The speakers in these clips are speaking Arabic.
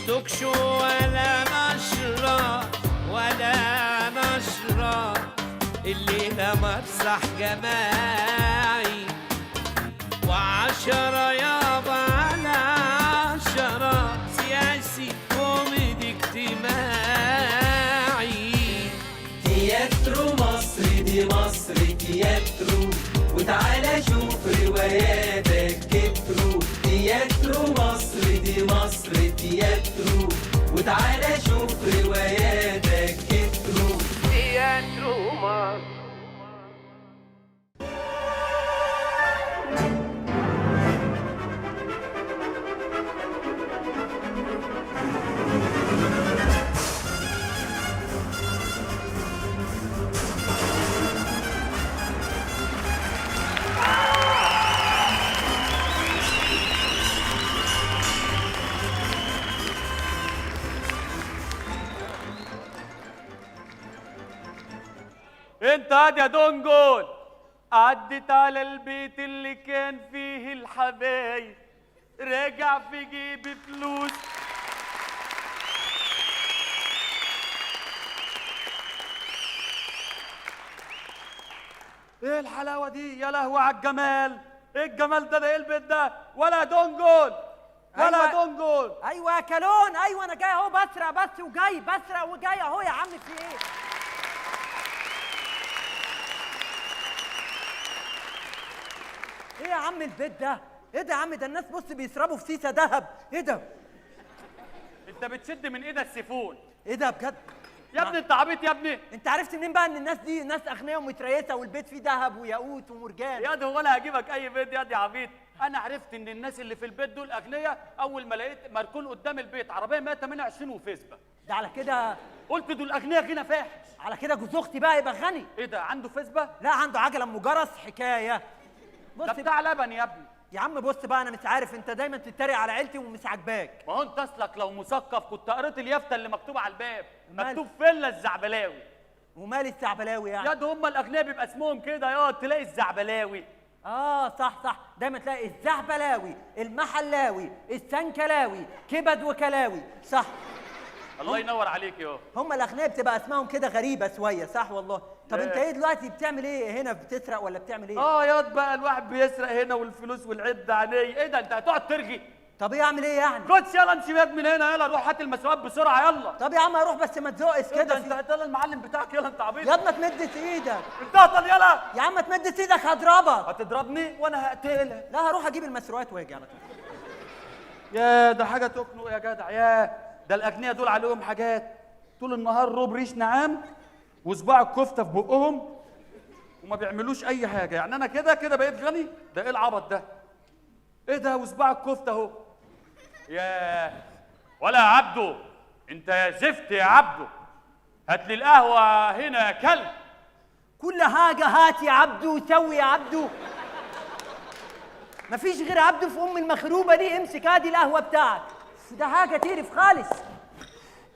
توكشو ولا نشرة ولا نشرة، الليلة مسرح جماعي وعشرة يابا على عشرة، سياسي كوميدي اجتماعي. تياترو مصر دي مصر تياترو، وتعالى شوف رواياتك كترو. تياترو مصر دي مصر تياترو، وتعالى شوف رواياتك كترو. تياترو مصر. انت هاد يا دونجول، عدت على البيت اللي كان فيه الحبايب، راجع في جيبي فلوس. ايه الحلاوه دي؟ يا لهوي على الجمال! ايه الجمال ده؟ ايه البيت ده؟ ولا يا دونجول ولا يا دونجول. ايوه يا كالون، ايوه انا جاي اهو، بسرق بس وجاي، بسرق وجاي اهو. يا عم في ايه؟ ايه يا عم البيت ده؟ ايه ده يا عم؟ ده الناس بص بيسربوا في سيسه ذهب. ايه ده؟ انت بتشد من ايدك السيفون. ايه ده بجد؟ يا ابني انت عبيط يا ابني. انت عرفت منين بقى ان الناس دي ناس اغنياء ومتريسه والبيت فيه ذهب وياقوت ومرجان؟ يا ده هو انا هجيبك اي بيت يا دي عبيط؟ انا عرفت ان الناس اللي في البيت دول اغنياء اول ما لقيت مركون قدام البيت عربيه 128 وفيسبا. ده على كده، قلت دول اغنياء غنى فاحش. على كده جوز اختي بقى يبقى غني. ايه ده؟ عنده فيسبا؟ لا عنده عجله ام جرس حكايه. بص ده بتاع لبن يا ابني. يا عم بص بقى، انا مش عارف، انت دايما تتريق على عيلتي ومش عاجباك. ما هو انت اصلك لو مثقف كنت قريت اليافطه اللي مكتوبه على الباب، ومال؟ مكتوب فيلا الزعبلاوي. ومال الزعبلاوي يعني؟ يا ده هم الاغنياء بيبقى اسمهم كده، يا تلاقي الزعبلاوي. صح صح، دايما تلاقي الزعبلاوي، المحلاوي، السنكلاوي، كبد وكلاوي، صح. الله ينور عليك يا. هم الاغنياء بتبقى اسمائهم كده غريبه شويه، صح والله. طب انت ايه دلوقتي بتعمل ايه هنا؟ بتسرق ولا بتعمل ايه؟ ياض بقى الواحد بيسرق هنا والفلوس والعد عليه. ايه ده؟ انت هتقعد ترغي؟ طب ايه اعمل ايه يعني؟ خدش يلا امشي بيك من هنا، يلا روح هات المسروقات بسرعه يلا. طب يا عم اروح بس ما تزقش كده. انت هتقول المعلم بتاعك يلا انت عبيط. يا ما تمدش ايدك. انت هطل يلا. يا عم تمدش ايدك هضربك. هتضربني وانا هقتلك. لا هروح اجيب المسروقات واجي على طول. يا ده حاجه تخنق يا جدع. يا ده الاغنياء دول عليهم حاجات طول النهار، روب ريش نعام وصباع الكفته في بقهم وما بيعملوش اي حاجه. يعني انا كده بقيت غني؟ ده ايه العبط ده؟ ايه ده؟ وصباع الكفته اهو. يا ولا يا عبده، انت يا زفت يا عبده، هات لي القهوه هنا يا كلب. كل حاجه هات يا عبدو وسوي يا عبدو. مفيش غير عبدو في المخروبه دي. امسك ادي القهوه بتاعك، ده حاجه تقرف خالص.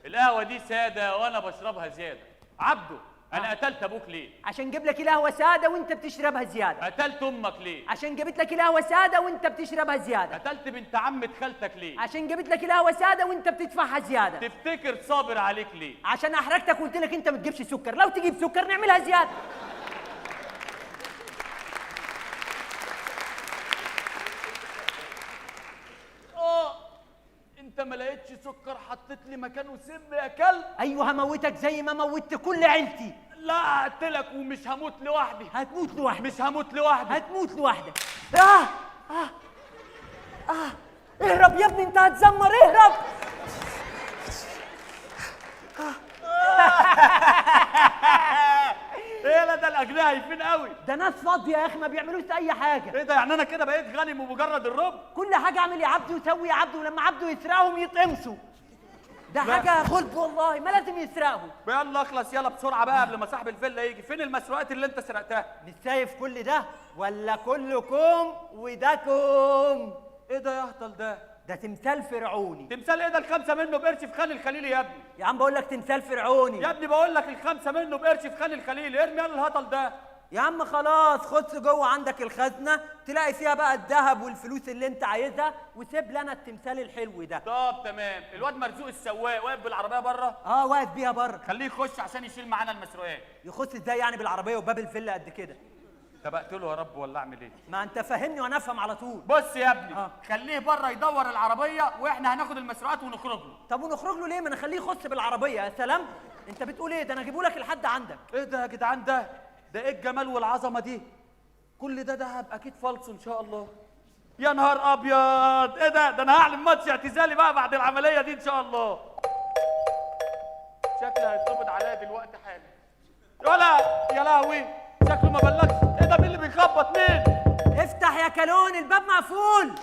القهوه دي ساده وانا بشربها زياده. عبده انا قتلت ابوك ليه؟ عشان جيب لك القهوه ساده وانت بتشربها زياده. قتلت امك ليه؟ عشان جبت لك القهوه ساده وانت بتشربها زياده. قتلت بنت عمة خالتك ليه؟ عشان جبت لك القهوه ساده وانت بتدفعها زياده. تفتكر صابر عليك ليه؟ عشان احرجتك وقلت لك انت ما تجيبش سكر، لو تجيب سكر نعملها زياده. انت ما لقيتش سكر حطيت لي مكانه سم يا كلب. ايوه هموتك زي ما موتت كل عيلتي. لا هقتلك ومش هموت لوحدي. هتموت لوحدك. مش هموت لوحدي. هتموت لوحدك. اهرب يا ابني، انت هتزمر، اهرب. ايه لا ده الاغنياء هايفين قوي. ده ناس فاضيه يا اخي ما بيعملوش اي حاجه. ايه ده؟ يعني انا كده بقيت غني بمجرد الرب؟ كل حاجه اعمل يا عبدو وسوي يا عبدو، ولما عبدو يسرقهم يطمسوا. ده حاجه غلب والله، ما لازم يسرقوا. يلا اخلص يلا بسرعه بقى قبل ما صاحب الفيلا يجي. فين المسروقات اللي انت سرقتها؟ مش شايف كل ده ولا كلكم وداكم؟ ايه ده يا اهطل ده؟ ده تمثال فرعوني. تمثال ايه ده؟ الخمسه منه بقرش في خان الخليل يا ابني. يا عم بقول لك تمثال فرعوني. يا ابني بقول لك الخمسه منه بقرش في خان الخليل. ارمي يلا الهطل ده. يا عم خلاص خد جوه عندك الخزنه تلاقي فيها بقى الذهب والفلوس اللي انت عايزها، وسيب لنا التمثال الحلو ده. طب تمام. الواد مرزوق السواق واقف بالعربيه بره؟ واقف بيها بره. خليه يخش عشان يشيل معانا المسروقات. يخش ازاي يعني بالعربيه وباب الفيلا قد كده؟ طب اقتله يا رب ولا اعمل ايه؟ ما انت فاهمني وانا افهم على طول. بص يا ابني، خليه بره يدور العربيه واحنا هناخد المسروقات ونخرج له. طب ونخرج له ليه؟ ما انا اخليه يخش بالعربيه. يا سلام، انت بتقول ايه؟ ده انا اجيبه لك لحد عندك. ايه ده يا جدعان؟ ده ايه الجمال والعظمه دي؟ كل ده دهب اكيد فالص ان شاء الله. يا نهار ابيض، ايه ده؟ ده انا هعلن ماتش اعتزالي بقى بعد العمليه دي ان شاء الله. شكلي هيتقبض عليا دلوقتي حالا. ولا يا لهوي، شكله ما بلغش. ايه ده؟ مين اللي بيخبط؟ مين؟ افتح يا كالون، الباب مقفول.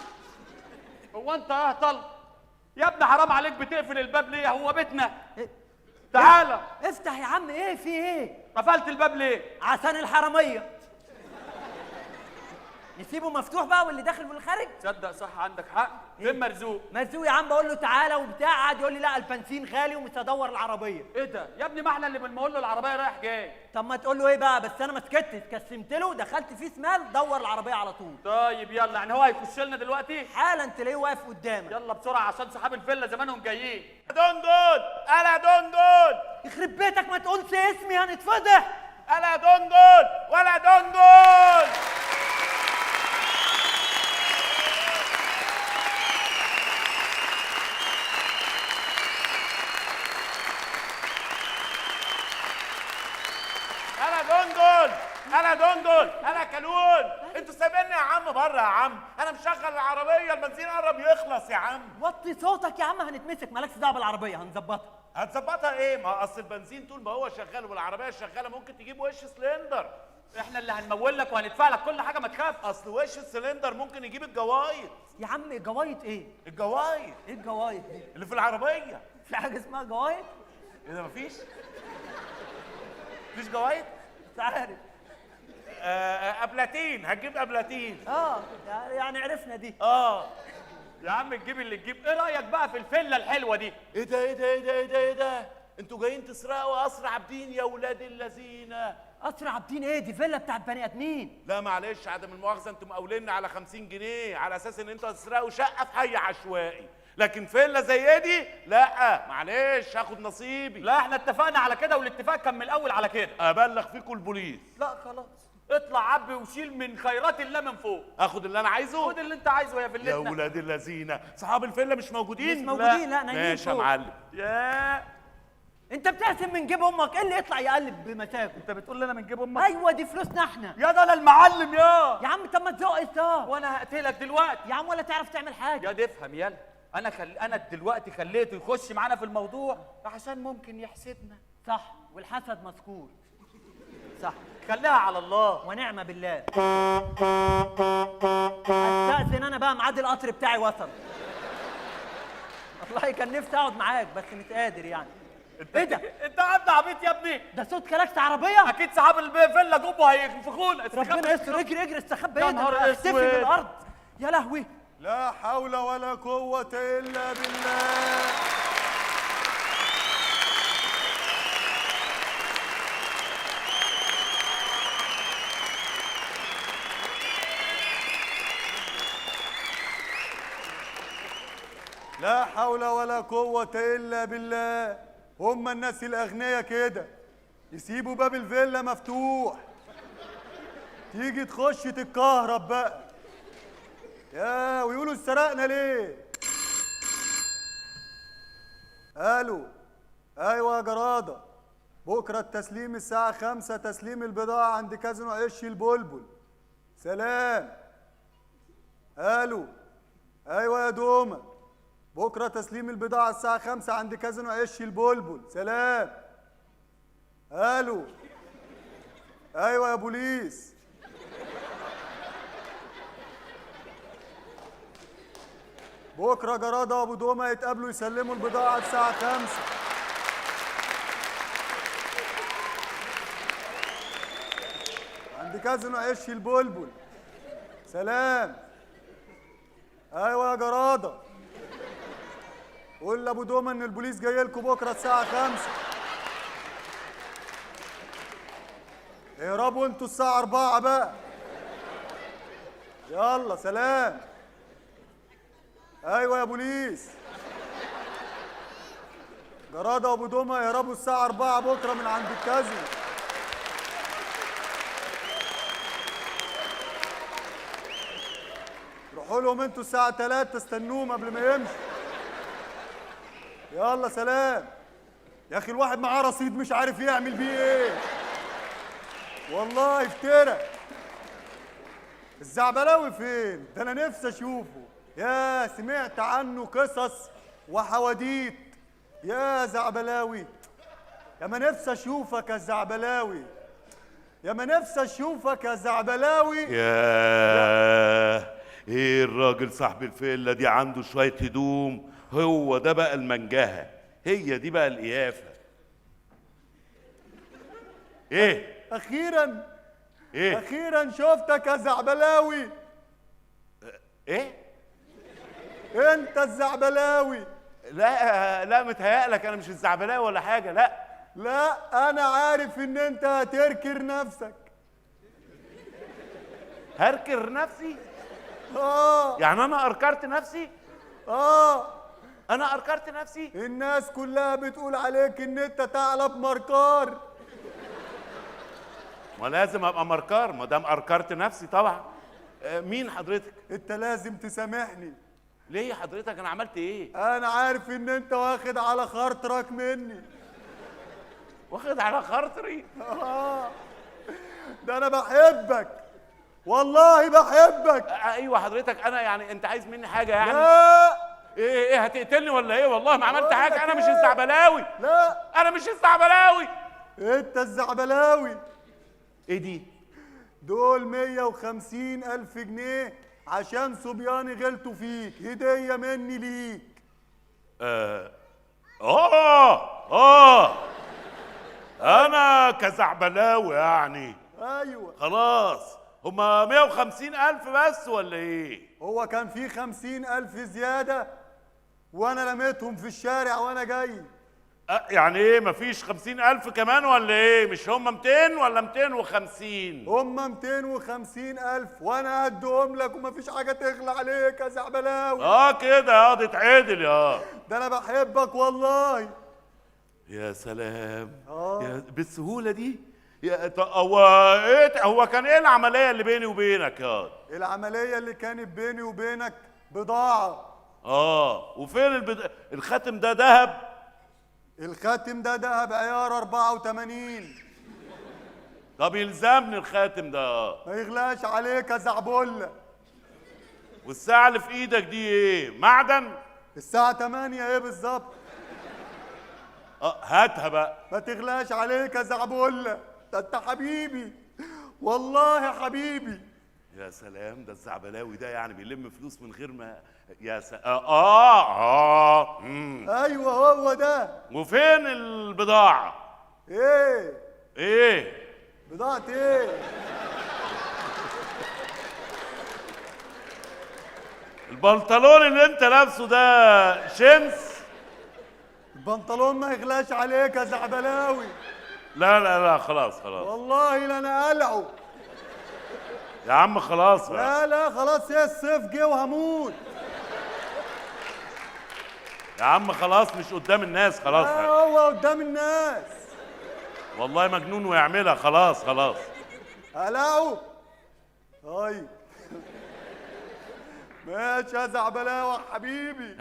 هو انت اهطل يا ابني؟ حرام عليك، بتقفل الباب ليه؟ هو بيتنا. تعالى افتح يا عم. ايه في ايه؟ قفلت الباب ليه؟ عشان الحراميه. نسيبه مفتوح بقى واللي داخل واللي خارج؟ تصدق صح، عندك حق. فين مرزوق؟ مرزوق يا عم بقول له تعالى وبتاع، قعد يقول لي لا البنزين غالي ومش هدور العربيه. ايه ده يا ابني؟ ما احنا اللي بنقول له العربيه رايح جاي. طب ما تقول له ايه بقى؟ بس انا ما سكتش، كسمت له دخلت فيه شمال دور العربيه على طول. طيب يلا، يعني هو هيخش لنا دلوقتي حالا تلاقيه واقف قدامك. يلا بسرعه عشان صحاب الفيلا زمانهم جايين. دندون، انا دندون. يخرب بيتك ما تقولش اسمي هنتفضح. انا دندون ولا دندون. انا دندون، انا كالون. انتوا سايبيني يا عم بره يا عم، انا مشغل العربيه، البنزين قرب يخلص يا عم. وطي صوتك يا عم، هنتمسك. مالكش دعوه بالعربيه، هنظبطها. هتظبطها ايه؟ ما اصل البنزين طول ما هو شغال والعربيه شغاله ممكن تجيب وش سلندر. احنا اللي هنمول لك وهندفع لك كل حاجه، ما تخاف. اصل وش السلندر ممكن يجيب الجوايط. يا عم الجوايط ايه؟ الجوايط ايه الجوايط دي؟ اللي في العربيه. في حاجه اسمها جوايط؟ ايه ده؟ مفيش جوايط؟ مش عارف. ابلاتين، هتجيب ابلاتين. يعني عرفنا دي. يا عم تجيب اللي تجيب. ايه رايك بقى في الفيلا الحلوه دي؟ ايه ده ايه ده ايه ده ايه ده ايه ده؟ انتوا جايين تسرقوا قصر عابدين يا ولاد اللذينه. قصر عابدين ايه؟ دي فيلا بتاعت بني ادمين. لا معلش، عدم المؤاخذه، انتوا مقاوليننا على 50 جنيه على اساس ان انتوا هتسرقوا شقه في حي عشوائي، لكن فيلا زي دي لا، معلش هاخد نصيبي. لا احنا اتفقنا على كده، والاتفاق كان من الاول على كده. ابلغ فيكم البوليس. لا خلاص، اطلع عبي وشيل من خيرات الله من فوق. اخد اللي انا عايزه؟ خد اللي انت عايزه يا فيلتنا. يا ولاد اللذينه، صحاب الفيلا مش موجودين؟ مش موجودين، لا نايمين ماشي يا فوق. معلم. انت بتقسم من جيب امك، ايه اللي يطلع يقلب بمزاجه؟ انت بتقول لي انا من جيب امك؟ ايوه دي فلوسنا احنا. يا ده انا المعلم يا عم طب ما تزقش ده. وانا هقتلك دلوقتي يا عم ولا تعرف تعمل حاجه. يا دي افهم يلا. انا دلوقتي خليته يخش معانا في الموضوع عشان ممكن يحسدنا. صح، والحسد مذكور. صح، خليها على الله ونعم بالله. استأذن انا بقى، ميعاد القطر بتاعي وصل. والله كان نفسي اقعد معاك بس مش قادر يعني. ايه ده؟ انت عبد عبيط يا ابني. ده صوت كلاكس عربيه. اكيد صحاب الفيلا جوه هينفخونا. ربنا يستر. اجري استخبى. يا نهار اختفي من اسود. الارض. يا لهوي. لا حول ولا قوة إلا بالله. لا حول ولا قوة إلا بالله. هم الناس الأغنياء كده يسيبوا باب الفيلا مفتوح، تيجي تخش تتكهرب بقى يا ويقولوا سرقنا ليه؟ الو، ايوه يا جراده، بكره التسليم الساعه 5، تسليم البضاعه عند كازينو عش البلبل. سلام. الو، ايوه يا دومه، بكره تسليم البضاعه الساعه 5 عند كازينو عش البلبل. سلام. الو، ايوه يا بوليس، بكره جراده وابو دومه يتقابلوا يسلموا البضاعه الساعه 5. عند كازينو عش البلبل. سلام. ايوه يا جراده، قول لابو دومه ان البوليس جاي لكم بكره الساعه 5. اهربوا انتوا الساعة 4 بقى. يلا سلام. ايوه يا بوليس. جرادة وابو دومة يهربوا الساعة 4 بكرة من عند الكازينو. روحوا لهم انتوا الساعة 3 استنوهم قبل ما يمشوا. يلا سلام. يا اخي الواحد معاه رصيد مش عارف يعمل بيه ايه. والله افترى. الزعبلاوي فين؟ ده انا نفسي اشوفه. يا سمعت عنه قصص وحواديت. يا زعبلاوي يا ما نفسي اشوفك يا زعبلاوي. يا ما نفسي اشوفك يا زعبلاوي. ياه، ايه الراجل صاحب الفيلا دي عنده شوية هدوم، هو ده بقى المنجهة، هي دي بقى القيافة. ايه؟ اخيرا ايه؟ اخيرا شفتك يا زعبلاوي. ايه؟ انت الزعبلاوي. لا لا، متهيألك انا مش الزعبلاوي ولا حاجة، لا. لا انا عارف ان انت هتركر نفسك. هركر نفسي؟ اه يعني انا اركرت نفسي؟ انا اركرت نفسي؟ الناس كلها بتقول عليك ان انت ثعلب مركار. ما لازم ابقى مركار ما دام اركرت نفسي طبعا. مين حضرتك؟ انت لازم تسامحني. ليه يا حضرتك، انا عملت ايه؟ انا عارف ان انت واخد على خاطرك مني. واخد على خاطري؟ ده انا بحبك والله بحبك. ايوه حضرتك، انا يعني انت عايز مني حاجه يعني؟ لا ايه هتقتلني ولا ايه؟ والله ما عملت بقول حاجه، لك انا مش إيه؟ الزعبلاوي. لا انا مش الزعبلاوي. انت الزعبلاوي. ايه دي؟ دول 150,000 جنيه عشان صبياني غلطوا فيك، هدية مني ليك. انا كزعبلاوي يعني؟ ايوه. خلاص، هما 150,000 بس ولا ايه؟ هو كان في 50,000 زيادة وانا رميتهم في الشارع وانا جاي. يعني ايه مفيش 50,000 كمان ولا ايه؟ مش هما 200 ولا 250؟ هما 250,000 وانا هديهم لك ومفيش حاجة تغلى عليك يا زعبلاوي. كده يا دي اتعدل يا. ده انا بحبك والله. يا سلام. يا بالسهولة دي؟ هو كان ايه العملية اللي بيني وبينك يا؟ العملية اللي كانت بيني وبينك بضاعة. وفين الخاتم ده ذهب؟ الخاتم ده دهب عيار 84. طب يلزمني الخاتم ده. ما يغلاش عليك يا زعبولة. والساعة اللي في ايدك دي ايه؟ معدن؟ الساعة 8 ايه بالظبط؟ هاتها بقى. ما تغلاش عليك يا زعبولة، ده انت حبيبي والله حبيبي. يا سلام، ده الزعبلاوي ده يعني بيلم فلوس من غير ما ايوه هو ده. وفين البضاعة؟ ايه بضاعة ايه؟ البنطلون اللي انت لابسه ده شمس؟ البنطلون ما يغلاش عليك يا زعبلاوي. لا لا لا، خلاص والله لا انا قلعه يا عم، خلاص بقى. لا خلاص، ايه الصيف جه وهموت يا عم خلاص، مش قدام الناس، خلاص. هو قدام الناس. والله مجنون ويعملها. خلاص قلعه. طيب ماشي يا زعبلاوي حبيبي.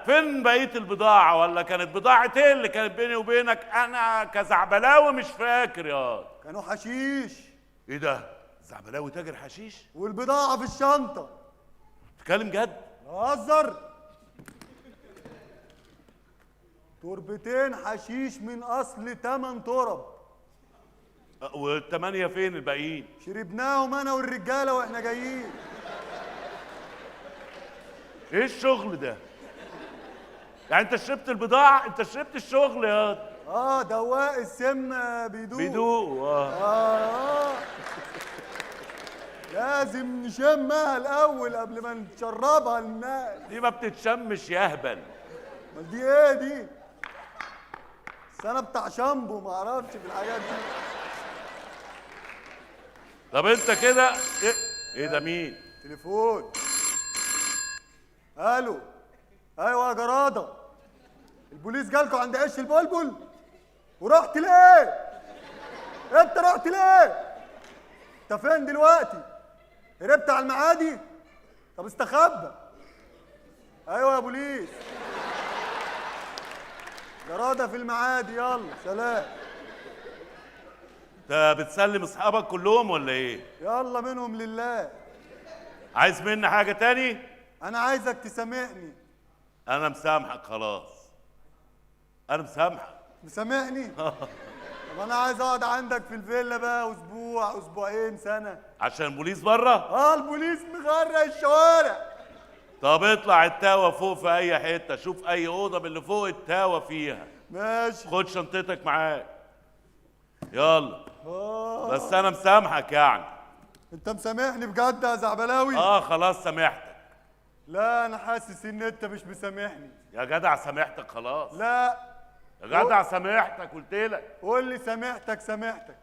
فين بقية البضاعة؟ ولا كانت بضاعة ايه اللي كانت بيني وبينك؟ انا كزعبلاوي مش فاكر يا. كانوا حشيش. ايه ده؟ زعبلاوي تاجر حشيش؟ والبضاعة في الشنطة. تتكلم جد؟ هزر. تربتين حشيش من اصل 8 ترب. والثمانية فين الباقيين؟ شربناهم انا والرجالة واحنا جايين. ايه الشغل ده؟ يعني انت شربت البضاعة؟ انت شربت الشغل يا. دواء السم بيدوق. لازم نشمها الاول قبل ما نشربها للناس. دي ما بتتشمش يا هبل. امال دي ايه دي؟ بس انا بتاع شامبو ما اعرفش في الحاجات دي. طب انت كده ايه ده مين؟ تليفون. الو. ايوه يا جراده، البوليس جالكوا عند عش البلبل ورحت ليه؟ انت رحت ليه؟ انت فين دلوقتي؟ هربت على المعادي؟ طب استخبى. ايوه يا بوليس. جراده في المعادي، يلا سلام. انت بتسلم اصحابك كلهم ولا ايه؟ يلا منهم لله. عايز مني حاجه تاني؟ انا عايزك تسامحني. انا مسامحك خلاص. انا مسامحك. مسامحني؟ طب انا عايز اقعد عندك في الفيلا بقى اسبوع، اسبوعين، سنه. عشان البوليس بره؟ البوليس مغرق الشوارع. طب اطلع التاوه فوق في اي حته، شوف اي اوضه من اللي فوق التاوه فيها. ماشي. خد شنطتك معاك. يلا. آه. بس انا مسامحك يعني. انت مسامحني بجد يا زعبلاوي؟ خلاص سامحتك. لا انا حاسس ان انت مش مسامحني. يا جدع سامحتك خلاص. لا. يا جدع سامحتك قلت لك. قول لي سامحتك. سامحتك.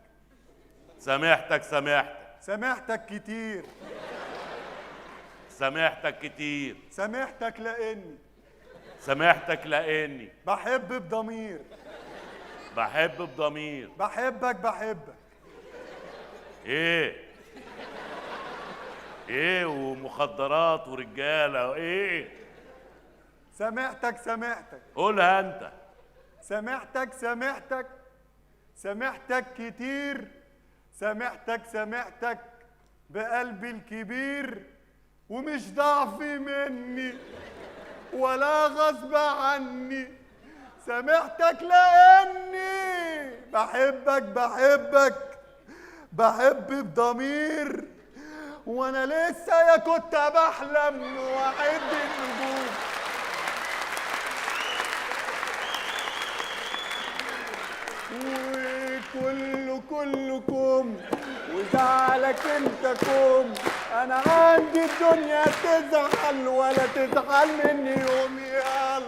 سامحتك سامحتك. سامحتك كتير. سامحتك كتير. سامحتك لاني سامحتك لاني بحب بضمير. بحب بضمير. بحبك. ايه ايه ومخدرات ورجاله وايه؟ سامحتك. قولها انت. سامحتك كتير. سامحتك بقلبي الكبير، ومش ضعف مني ولا غصب عني. سامحتك لاني بحب بضمير، وانا لسه يا كنت بحلم واعد النجوم. كلكم وزعلك انت كوم. انا عندي الدنيا تزعل ولا تزعل مني يوم. يلا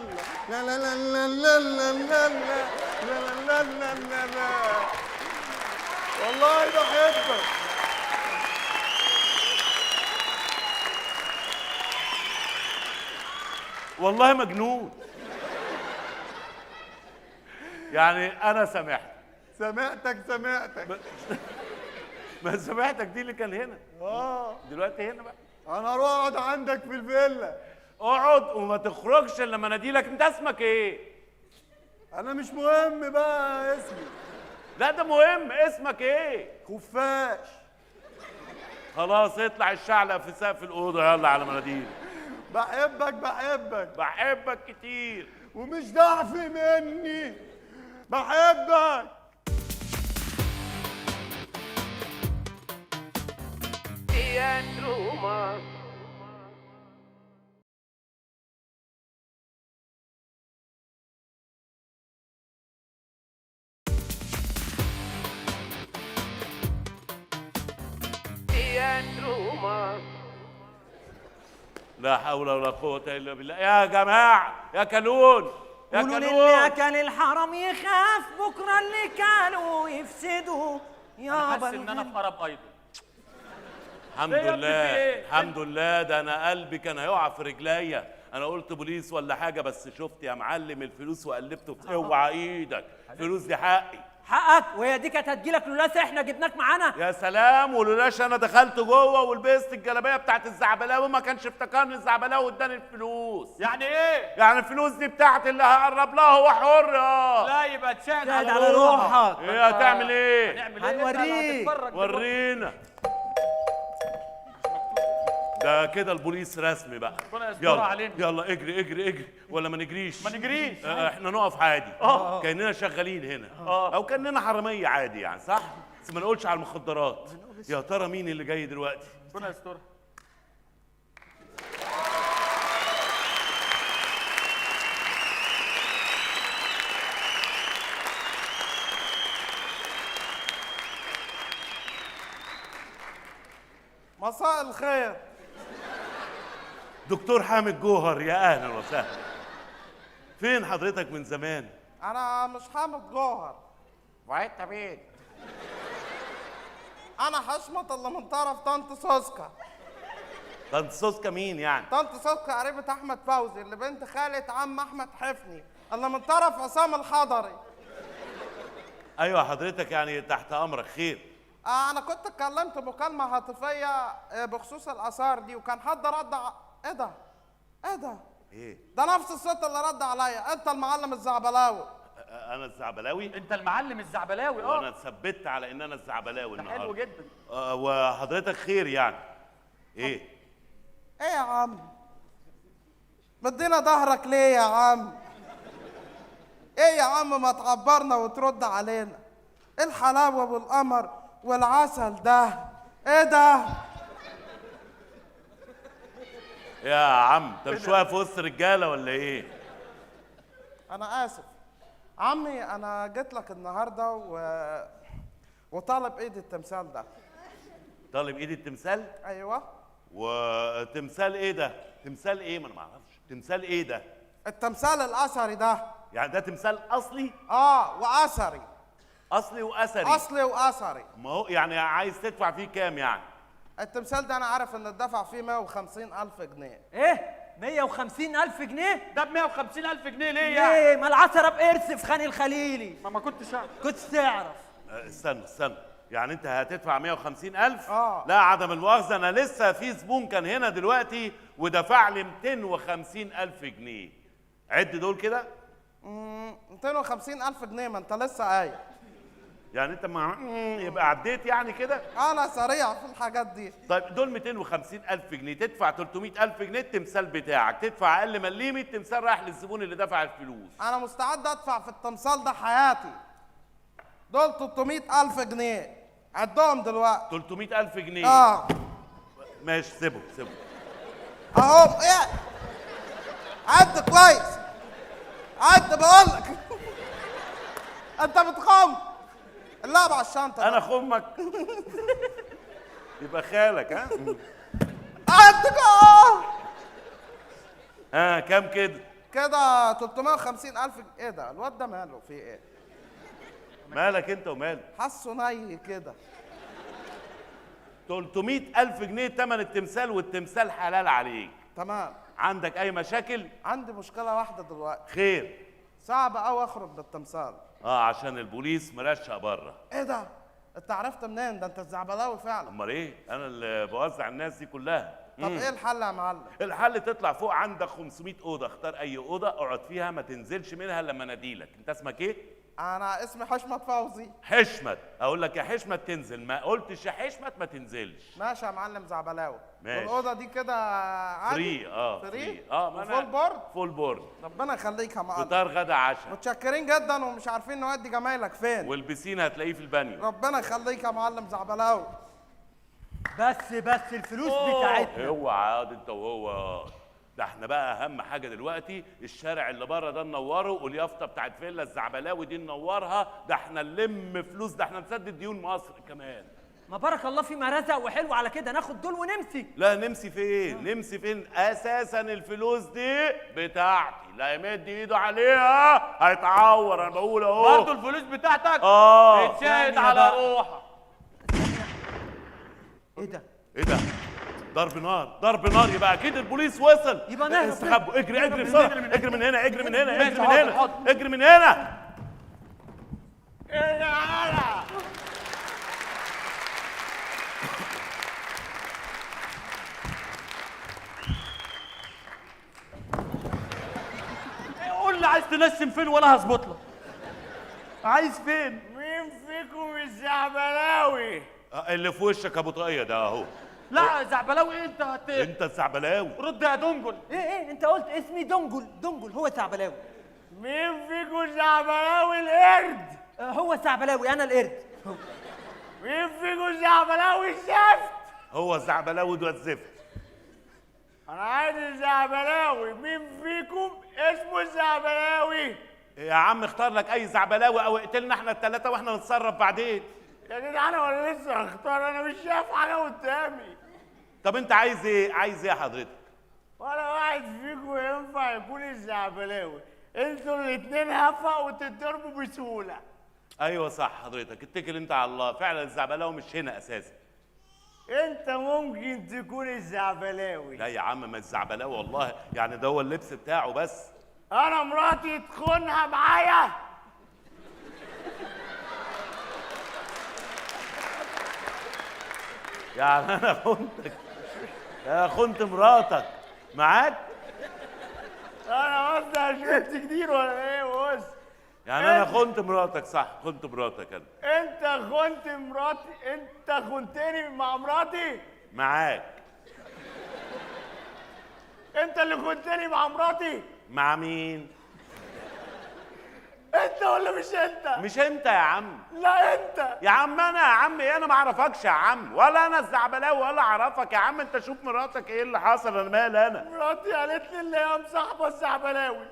لا لا لا لا لا لا لا لا لا لا لا لا. والله بحبك. والله مجنون. يعني انا سامحتك. سامحتك. ما سامحتك دي اللي كان هنا. دلوقتي هنا بقى. انا اروح اقعد عندك في الفيلا. اقعد وما تخرجش الا لما اناديلك. انت اسمك ايه؟ انا مش مهم بقى اسمي. لا ده مهم. اسمك ايه؟ خفاش. خلاص اطلع الشعلق في سقف الاوضه يلا على مناديل. بحبك كتير ومش ضعف مني. بحبك. تياترو مصر. تياترو مصر. لا حول ولا قوه الا بالله. يا جماعه يا كالون يا قولوا للي كالون. اكل الحرام يخاف بكره اللي كانوا يفسدوا. انا حاسس ان انا في قرب ايضا. الحمد إيه يا ابني في لله إيه؟ الحمد لله. ده انا قلبي كان هيقع في رجليا. انا قلت بوليس ولا حاجه، بس شفت يا معلم الفلوس وقلبت. اوعى ايدك، فلوس دي حقي. حقك، وهي دي كانت هتجيلك لولاش احنا جبناك معانا. يا سلام. ولولاش انا دخلت جوه ولبست الجلابيه بتاعت الزعبلاوي وما كانش افتكرني الزعبلاوي واداني الفلوس. يعني ايه؟ يعني الفلوس دي بتاعتي اللي هقرب لها هو حر. لا يبقى تشاهد شاهد على روحك. ايه هتعمل ايه؟ هنعمل ايه؟ هنوريك. ورينا. ده كده البوليس رسمي بقى. ربنا يسترها علينا. يلا اجري ولا ما نجريش؟ ما نجريش. احنا نقف عادي. كاننا شغالين هنا. او كاننا حراميه عادي يعني، صح؟ بس ما نقولش على المخدرات. يا ترى مين اللي جاي دلوقتي؟ ربنا يسترها. مساء الخير. دكتور حامد جوهر، يا اهلا وسهلا. فين حضرتك من زمان؟ انا مش حامد جوهر. وانت مين؟ انا حشمت اللي من طرف طنط سوسكا. طنط سوسكا مين يعني؟ طنط سوسكا قريبة احمد فوزي اللي بنت خالة عم احمد حفني اللي من طرف عصام الحضري. ايوه حضرتك يعني تحت امرك، خير. انا كنت اتكلمت مكالمة هاتفية بخصوص الاثار دي، وكان حد رد ايه ده؟ ايه ده؟ ايه؟ ده نفس الصوت اللي رد عليا. انت المعلم الزعبلاوي. انا الزعبلاوي؟ انت المعلم الزعبلاوي. وانا اتثبت على ان انا الزعبلاوي ده النهارده. حلو جدا. وحضرتك خير يعني؟ ايه يا عم؟ مدينا ظهرك ليه يا عم؟ ايه يا عم ما تعبرنا وترد علينا؟ ايه الحلاوه والقمر والعسل ده؟ ايه ده؟ يا عم انت مش واقف وسط رجاله ولا ايه؟ انا اسف عمي، انا جيت لك النهارده وطالب ايد التمثال ده. طالب ايد التمثال؟ ايوه. وتمثال ايه ده؟ تمثال ايه؟ ما انا ما اعرفش تمثال ايه ده. التمثال الاثري ده. يعني ده تمثال اصلي؟ واثري. اصلي واثري؟ اصلي واثري. ما هو يعني عايز تدفع فيه كام يعني؟ التمثال ده انا عارف ان الدفع فيه 150,000 جنيه. ايه 150,000 جنيه؟ ده ب 150,000 جنيه ليه يعني؟ ليه؟ ما العثره بقرص في خان الخليلي. ما كنتش اعرف. كنت تعرف. استنى يعني انت هتدفع 150,000؟ آه. لا عدم المؤاخذه، انا لسه في زبون كان هنا دلوقتي ودفع لي 250,000 جنيه. عد دول كده. 250,000 جنيه، ما انت لسه قايل. يعني انت يبقى عديت يعني كده؟ انا سريع في الحاجات دي. طيب دول 250,000 جنيه، تدفع 300,000 جنيه التمثال بتاعك، تدفع اقل مليمي التمثال رايح للزبون اللي دفع الفلوس. انا مستعد ادفع في التمثال ده حياتي. دول 300,000 جنيه، عدهم دلوقتي. 300,000 جنيه؟ ماشي سيبهم اهو. ايه؟ عد كويس، عد بقول لك. انت بتخم. اللعب على الشنطه. انا خمك. يبقى خالك. ها عد كام كده؟ كده 350,000 ايه ده؟ الواد ده ماله؟ في ايه؟ مالك انت ومالك؟ حاسه ني كده. 300,000 جنيه تمن التمثال، والتمثال حلال عليك. تمام. عندك اي مشاكل؟ عندي مشكله واحده دلوقتي. خير. صعب قوي اخرج بالتمثال. عشان البوليس مرشق بره. ايه ده؟ انت عرفت منين؟ ده انت الزعبلاوي فعلا. امال ايه؟ انا اللي بوزع الناس دي كلها. طب ايه الحل يا معلم؟ الحل تطلع فوق، عندك 500 اوضه، اختار اي اوضه اقعد فيها، ما تنزلش منها لما اناديلك. انت اسمك ايه؟ انا اسمي حشمت فوزي. حشمت. اقول لك يا حشمت تنزل، ما قلتش يا حشمت ما تنزلش. ماشي يا معلم زعبلاوي. ماشي. والاوضه دي كده عادي؟ فري. فري؟ ما أنا- فول بورد؟ فول بورد. ربنا يخليك يا معلم. فطار غدا عشاء. متشكرين جدا ومش عارفين نودي جمايلك فين. والبسين هتلاقيه في البانيو. ربنا يخليك يا معلم زعبلاوي. بس الفلوس بتاعتنا. اوعى انت وهو. ده احنا بقى اهم حاجه دلوقتي الشارع اللي بره ده ننوره، واليافطه بتاعت فيلا الزعبلاوي دي ننورها. ده احنا نلم فلوس، ده احنا نسدد ديون مصر كمان. ما بارك الله فيما رزق، وحلو على كده ناخد دول ونمسي. لا نمسي فين؟ نمسي فين؟ اساسا الفلوس دي بتاعتي، لا يمد ايده عليها هيتعور. انا بقول اهو. برضه الفلوس بتاعتك اه اتشاهد على روحك. ايه ده؟ ايه ده؟ ضرب نار، ضرب نار. يبقى اكيد البوليس وصل. يبقى نهرب. استخبوا. اجري بسرعه. اجري من هنا، اجري من هنا، ماشي، اجري من حاضر، هنا، حاضر. اجري من هنا. قول لي عايز تنشم فين وانا هظبط لك. عايز فين؟ مين فيكم الزعبلاوي؟ اللي في وشك ابو طاقيه ده اهو. لا زعبلاوي انت انت الزعبلاوي. رد يا دنجل. ايه انت قلت اسمي دنجل هو زعبلاوي. مين فيكم الزعبلاوي القرد؟ هو زعبلاوي انا القرد. مين فيكم الزعبلاوي الزفت؟ هو الزعبلاوي ده الزفت. انا عايز الزعبلاوي. مين فيكم اسمه الزعبلاوي؟ يا عم اختار لك اي زعبلاوي او اقتلنا احنا الثلاثه واحنا نتصرف بعدين. يا جدعان انا لسه هختار، انا مش شايف حاجه قدامي. طب انت عايز ايه؟ عايز ايه حضرتك؟ ولا واحد فيكم ينفع يكون الزعبلاوي. انتوا الاتنين هفا وتتضربوا بسهوله. ايوه صح حضرتك، اتكل انت على الله، فعلا الزعبلاوي مش هنا اساسا. انت ممكن تكون الزعبلاوي. لا يا عم ما الزعبلاوي والله، يعني ده هو اللبس بتاعه بس. انا مراتي تخونها معايا. يعني انا خنتك؟ انا خنت مراتك معاك؟ انا قصدي شربت كتير ولا ايه؟ بص، يعني انا خنت مراتك صح، خنت مراتك انا. انت خنت مراتي، انت خنتني مع مراتي. معاك. انت اللي خنتني مع مراتي. مع مين؟ انت ولا مش انت؟ مش انت يا عم. لا انت يا عم انا يا عم ايه، انا ما اعرفكش يا عم، ولا انا الزعبلاوي ولا اعرفك يا عم. انت شوف مراتك ايه اللي حصل، انا مالي انا. مراتي قالت لي اللي هي مصاحبه الزعبلاوي.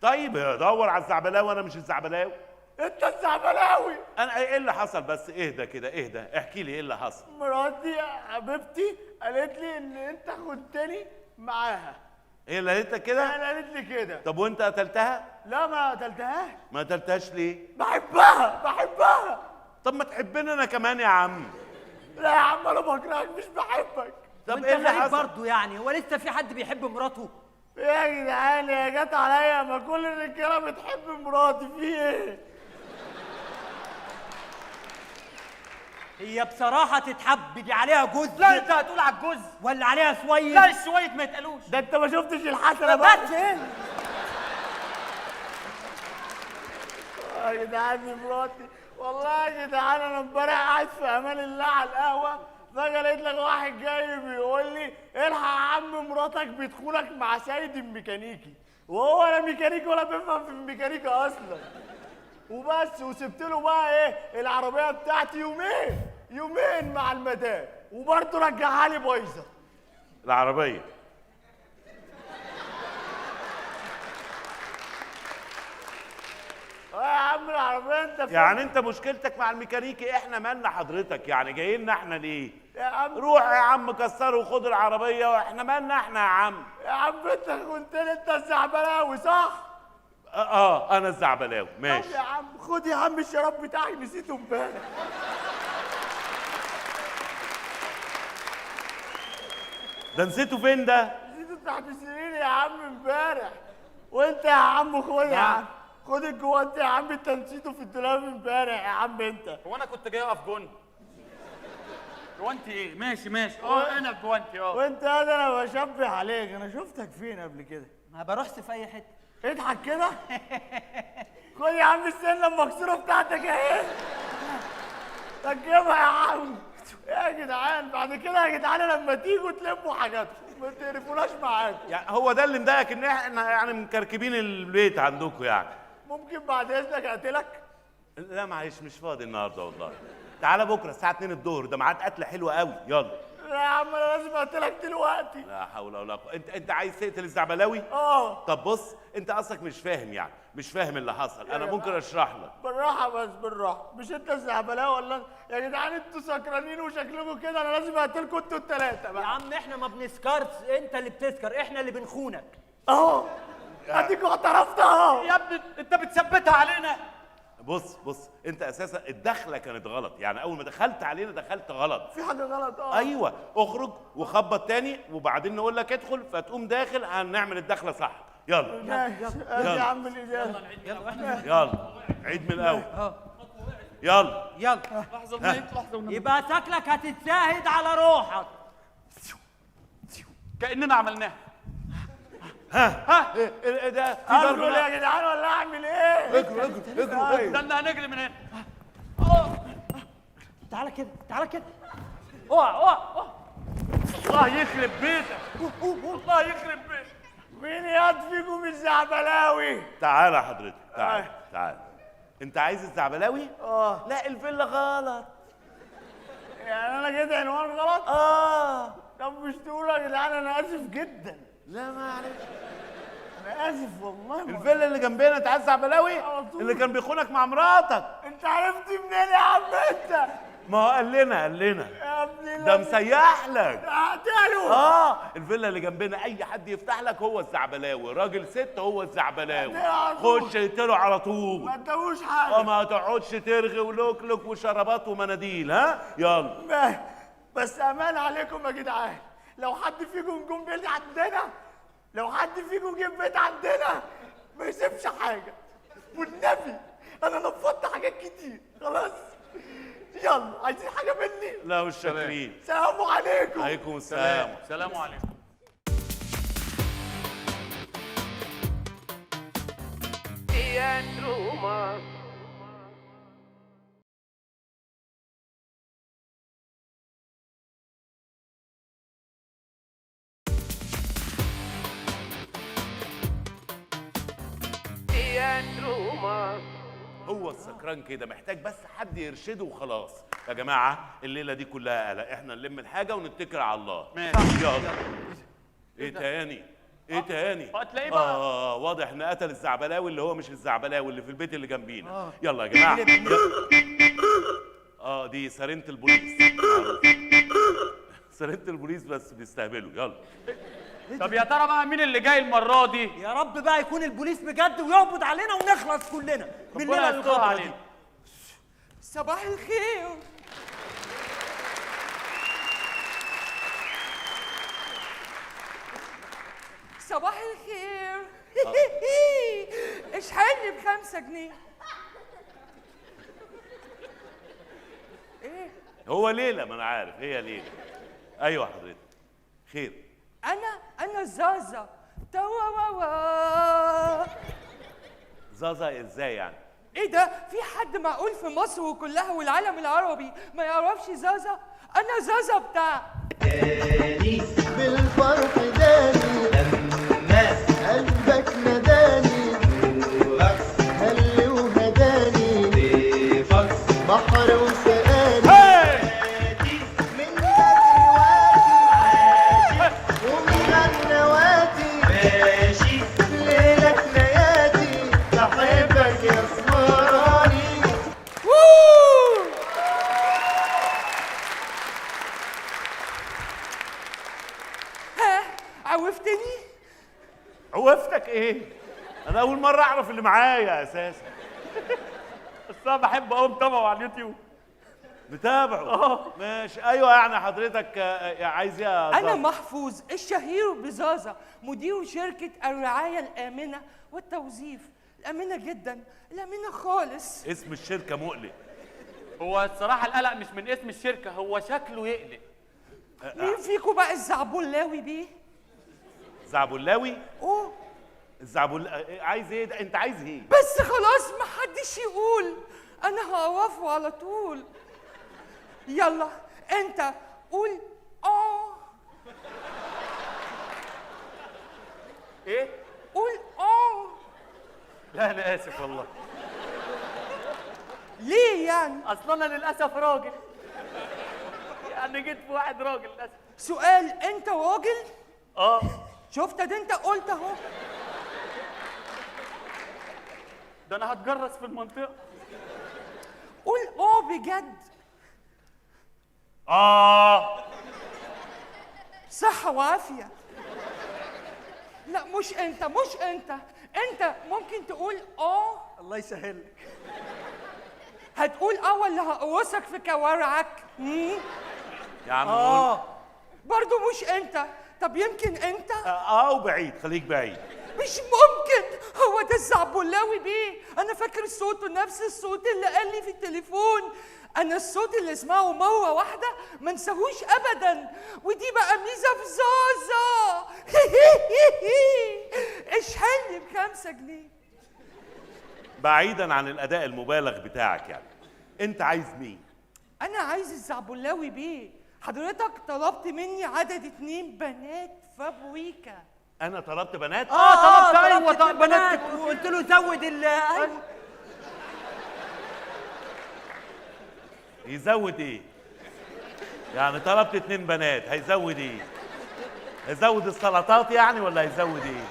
طيب دور على الزعبلاوي، انا مش الزعبلاوي. انت الزعبلاوي. انا ايه اللي حصل بس؟ اهدى كده اهدى، احكي لي ايه اللي حصل. مراتي يا حبيبتي قالت لي ان انت خنتني معاها. ايه اللي قالت كده؟ انا قالت لي كده. طب وانت قتلتها؟ لا ما قتلتهاش. ما قتلتهاش ليه؟ بحبها. طب ما تحبني انا كمان يا عم. لا يا عم انا بكرهك مش بحبك. طب وانت ايه اللي غريب حصل؟ برضه يعني، هو لسه في حد بيحب مراته؟ يا جدعان يا جت عليا، ما كل الرجاله بتحب مراتي، في ايه؟ هي بصراحة تتحب، دي عليها جوز لا انت هتقول على الجوز. ولا عليها سويد؟ لا الشوية ما يتقالوش. ده انت ما شفتش الحسنه بقى. بس ايه؟ يا جدعان دي مراتي والله يا جدعان. انا امبارح قاعد في امان الله على القهوه، فجاه لقيت لك واحد جاي بيقول لي الحق يا عم مراتك بتخونك مع سيد الميكانيكي، وهو لا ميكانيكي ولا بيفهم في الميكانيكا اصلا. وبس، وسبت له بقى ايه العربيه بتاعتي يومين مع المدام، وبرضه رجعها لي بايظه. العربيه. يا عم العربيه انت فين؟ يعني انت مشكلتك مع الميكانيكي، احنا مالنا حضرتك؟ يعني جايين احنا ليه؟ يا عم روح يا عم كسره وخد العربيه، واحنا مالنا احنا يا عم؟ يا عم انت كنت انت الزعبلاوي صح؟ انا الزعبلاوي طب ماشي. يا عم خد يا عم الشراب بتاعي، نسيته امبارح. ده نسيته فين ده؟ نسيته تحت السرير يا عم امبارح. وانت يا عم خد يا عم، خد الجوانت يا عم، انت نسيته في الدولاب امبارح يا عم انت. هو انا كنت جاي اقف جون؟ جوانتي ايه؟ ماشي انا جوانتي وانت هذا انا بشبه عليك، انا شفتك فين قبل كده؟ ما بروحش في اي حتة. اضحك كده. خد يا عم السنه المكسوره بتاعتك اهي، ركبها يا عم. يا جدعان بعد كده يا جدعان لما تيجوا تلموا حاجاتكم ما تقرفوناش معاكم. يعني هو ده اللي مضايقك ان احنا يعني مكركبين البيت عندكم يعني؟ ممكن بعد اذنك اقتلك؟ لا معلش مش فاضي النهارده والله. تعالى بكره الساعه 2 الظهر، ده ميعاد قتله حلوه قوي، يلا. لا يا عم انا لازم اقتلك دلوقتي. لا حول ولا قوه. انت عايز تقتل الزعبلاوي؟ طب بص، انت اصلك مش فاهم، يعني مش فاهم اللي حصل، انا ممكن اشرح لك. بالراحه بس بالراحه، مش انت الزعبلاوي ولا يا جدعان انتوا سكرانين وشكلكم كده، انا لازم اقتلكم انتوا الثلاثه يا بقى. عم احنا ما بنسكرش، انت اللي بتسكر، احنا اللي بنخونك. اهو اديكوا اعترفت اهو. يا ابني انت بتثبتها علينا. بص انت اساسا الدخله كانت غلط، يعني اول ما دخلت علينا دخلت غلط. في حاجه غلط ايوه اخرج وخبط تاني وبعدين نقول لك ادخل، فتقوم داخل هنعمل الدخله صح. يلا ماشي يا عم الإجابة. يلا عيد من الاول. يلا لحظه ونيت لحظه ونيت. يبقى شكلك هتتشاهد على روحك. كاننا عملناها. ايه ده؟ في ضرب ادخل يا جدعان ولا اعمل ايه؟ اجروا استنى هنجري من هنا. تعالى كده اوعى الله يخرب بيتك. الله يخرب بيتك. مين ياض فيكم الزعبلاوي؟ تعالى حضرتك تعال. انت عايز الزعبلاوي؟ اه. لا الفيلا غلط. يعني انا كده عنوان غلط؟ طب مش تقولوا يا جدعان انا اسف جدا. لا معلش، انا اسف والله. الفيلا اللي جنبنا. انت عايز الزعبلاوي على طول. اللي كان بيخونك مع مراتك؟ انت عرفت منين يا عم انت؟ ما هو قال لنا يا ابن ده مسيح لك. اقتله. الفيلا اللي جنبنا اي حد يفتح لك هو الزعبلاوي، راجل ست هو الزعبلاوي. على طول. خش اقتله على طول. ما ادوش حاجه. ما تقعدش ترغي ولوكلك وشرابات ومناديل. ها يلا. بس امان عليكم يا جدعان، لو حد فيكم جم بيت عندنا، لو حد فيكم جه بيت عندنا ما يسيبش حاجه والنبي. انا نفضت حاجات كتير خلاص. يلا عايزين حاجه مني؟ لا مش شاكرين. سلام عليكم. عليكم السلام. سلام عليكم. هو السكران كده محتاج بس حد يرشده وخلاص. يا جماعه الليله دي كلها قلق، احنا نلم الحاجه ونتكل على الله. ماشي. يلا. ايه تاني؟ ايه تاني؟ هتلاقيه بقى. واضح ان قتل الزعبلاوي اللي هو مش الزعبلاوي اللي في البيت اللي جنبينا. يلا يا جماعه. دي سرينة البوليس. سرينة البوليس بس بيستهبلوا. يلا. طب يا ترى بقى مين اللي جاي المره دي؟ يا رب بقى يكون البوليس بجد ويقبض علينا ونخلص كلنا من الليله ربنا يستر الغدرة دي. علينا. صباح الخير. صباح الخير. اشحني ب5 جنيه. ايه؟ هو ليلة، ما انا عارف هي ليلة. ايوه حضرتك. خير. انا زازا توا. زازا ازاي يعني؟ ايه ده؟ في حد معقول في مصر وكلها والعالم العربي ما يعرفش زازا؟ انا زازا بتاع بالفرح داني لما قلبك نداني هل وهداني بحر وسقاني من الوادي ومن النوادي ماشي ليلك لياتي بحبك يا اسمراني. ها عوفتني؟ عوفتك ايه؟ انا اول مرة اعرف اللي معايا اساسا. بس انا بحب اقوم طبعا على اليوتيوب. متابعه. ماشي. ايوه يعني حضرتك عايز ايه يا أنا زازا؟ محفوظ الشهير بزازا، مدير شركة الرعاية الآمنة والتوظيف. الآمنة جدا، الآمنة خالص. اسم الشركة مقلق. هو الصراحه القلق مش من اسم الشركه، هو شكله يقلق. مين فيكم بقى الزعبلاوي بيه؟ زعبلاوي؟ أوه عايز ايه ده؟ انت عايز ايه؟ بس خلاص محدش يقول، أنا هعرفه على طول. يلا أنت قول ايه؟ قول لا انا اسف والله. ليه يعني؟ اصل انا للاسف راجل. يعني جيت في واحد راجل للاسف. سؤال، أنت راجل؟ اه. شفت ده أنت قلت أهو. ده انا هتجرس في المنطقه. قول بجد. صحة وعافية. لا مش انت، مش انت. انت ممكن تقول الله يسهل لك. هتقول ولا هقوسك في كوارعك؟ يا عم قول. برضو مش انت. طب يمكن انت. وبعيد، خليك بعيد. مش ممكن، هو ده الزعبلاوي بيه. انا فاكر صوته نفس الصوت اللي قال لي في التليفون. انا الصوت اللي اسمعه مره واحده ما انساهوش ابدا، ودي بقى ميزه في زازا. اشحني ب5 جنيه. بعيدا عن الاداء المبالغ بتاعك يعني، انت عايز مين؟ انا عايز الزعبلاوي بيه. حضرتك طلبت مني عدد 2 بنات فابريكا. انا طلبت بنات؟ طلبت ايوه طلبت بنات. وقلت له زود أيوة. يزود ايه؟ يعني طلبت 2 بنات، هيزود ايه؟ هيزود السلطات يعني ولا هيزود ايه؟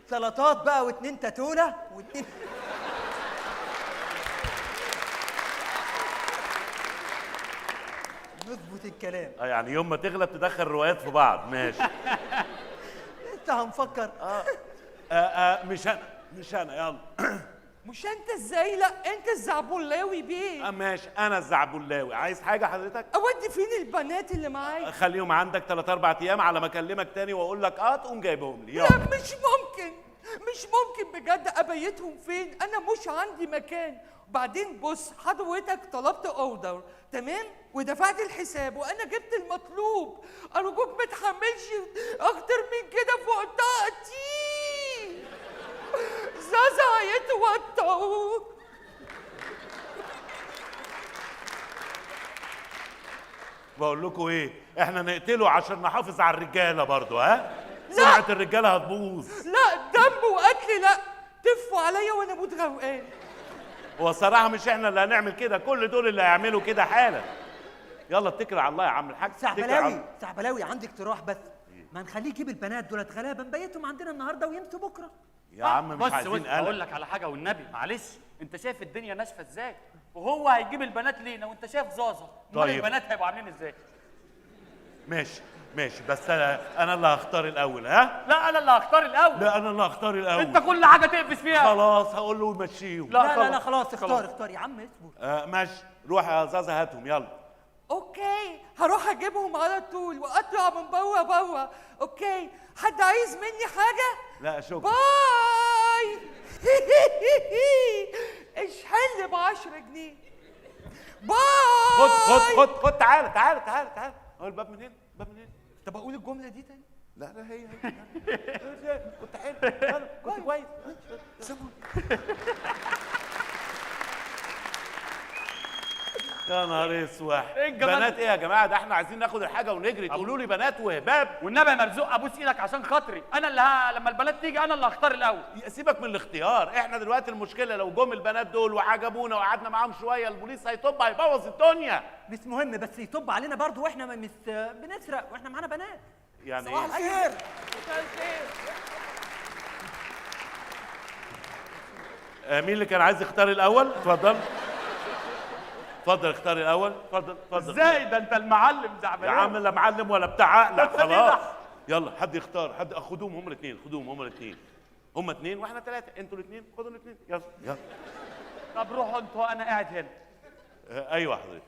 سلطات بقى و2 تاتوله و2. نظبط الكلام. يعني يوم ما تغلب تدخل روايات في بعض. ماشي. انت هنفكر. مش انا يلا. مش انت ازاي؟ لا انت الزعبلاوي بيه. ماشي، انا الزعبلاوي. عايز حاجه حضرتك؟ اودي فين البنات اللي معايا؟ خليهم عندك 3-4 ايام على ما اكلمك تاني واقول لك تقوم جايبهم لي. لا يلا. مش ممكن، مش ممكن بجد. ابيتهم فين؟ انا مش عندي مكان. وبعدين بص، حضرتك طلبت اوردر تمام ودفعت الحساب وانا جبت المطلوب. ارجوك ما تحملش اكتر من كده فوق طاقتي. زازا هيتوتر. بقول لكم ايه، احنا نقتله عشان نحافظ على الرجاله برضو. سمعه الرجاله هتبوظ. لا دم وقتل لا. تفوا عليا وانا اموت غرقان. هو الصراحه مش احنا اللي هنعمل كده، كل دول اللي هيعملوا كده حالا. يلا اتكل على الله يا عم الحاج. سعبلاوي عندي اقتراح بس. ما نخليه يجيب البنات دولت غلابه، نبيتهم عندنا النهارده ويمشوا بكره. يا عم مش بص عايزين اقول قلق. لك على حاجه والنبي معلش، انت شايف الدنيا ناشفه ازاي؟ وهو هيجيب البنات لينا وانت شايف زازا. امال طيب. البنات هيبقوا عاملين ازاي؟ ماشي بس انا اللي هختار الاول. ها؟ لا انا اللي هختار الاول. لا انا اللي هختار الاول. انت كل حاجه تقفش فيها. خلاص هقول له يمشيهم. لا خلاص اختار يا عم اصبر. ماشي، روح يا زازا هاتهم يلا. اوكي هروح اجيبهم على طول واطلع من بره. اوكي حد عايز مني حاجه؟ لا شكرا. باي. اشحن ب 10 جنيه. باي. خد تعالى. هو الباب منين؟ طب اقول الجمله دي تاني؟ لا هي كنت حلو. يلا كنت كويس. يا نهار اسود. إيه الجمال؟ بنات ايه يا جماعه؟ ده احنا عايزين ناخد الحاجه ونجري، تقولوا لي بنات وهباب. والنبي يا مرزوق ابوس ايدك عشان خاطري، انا اللي لما البنات تيجي انا اللي هختار الاول. سيبك من الاختيار، احنا دلوقتي المشكله لو جم البنات دول وعجبونا وقعدنا معاهم شويه البوليس هيبوظ الدنيا. مش مهم بس يطب علينا برضه واحنا مش بنسرق واحنا معانا بنات. يعني صباح ايه؟ الخير. مين اللي كان عايز يختار الاول؟ اتفضل اختار الاول. اتفضل ازاي ده انت المعلم يا زعبلاوي. عم لا معلم ولا بتاع عقلك. خلاص يلا حد يختار. حد خدوهم هم الاثنين. هم 2 واحنا 3. انتوا الاثنين خدوا الاثنين. يلا. طب روحوا انتوا انا قاعد هنا. ايوه حضرتك.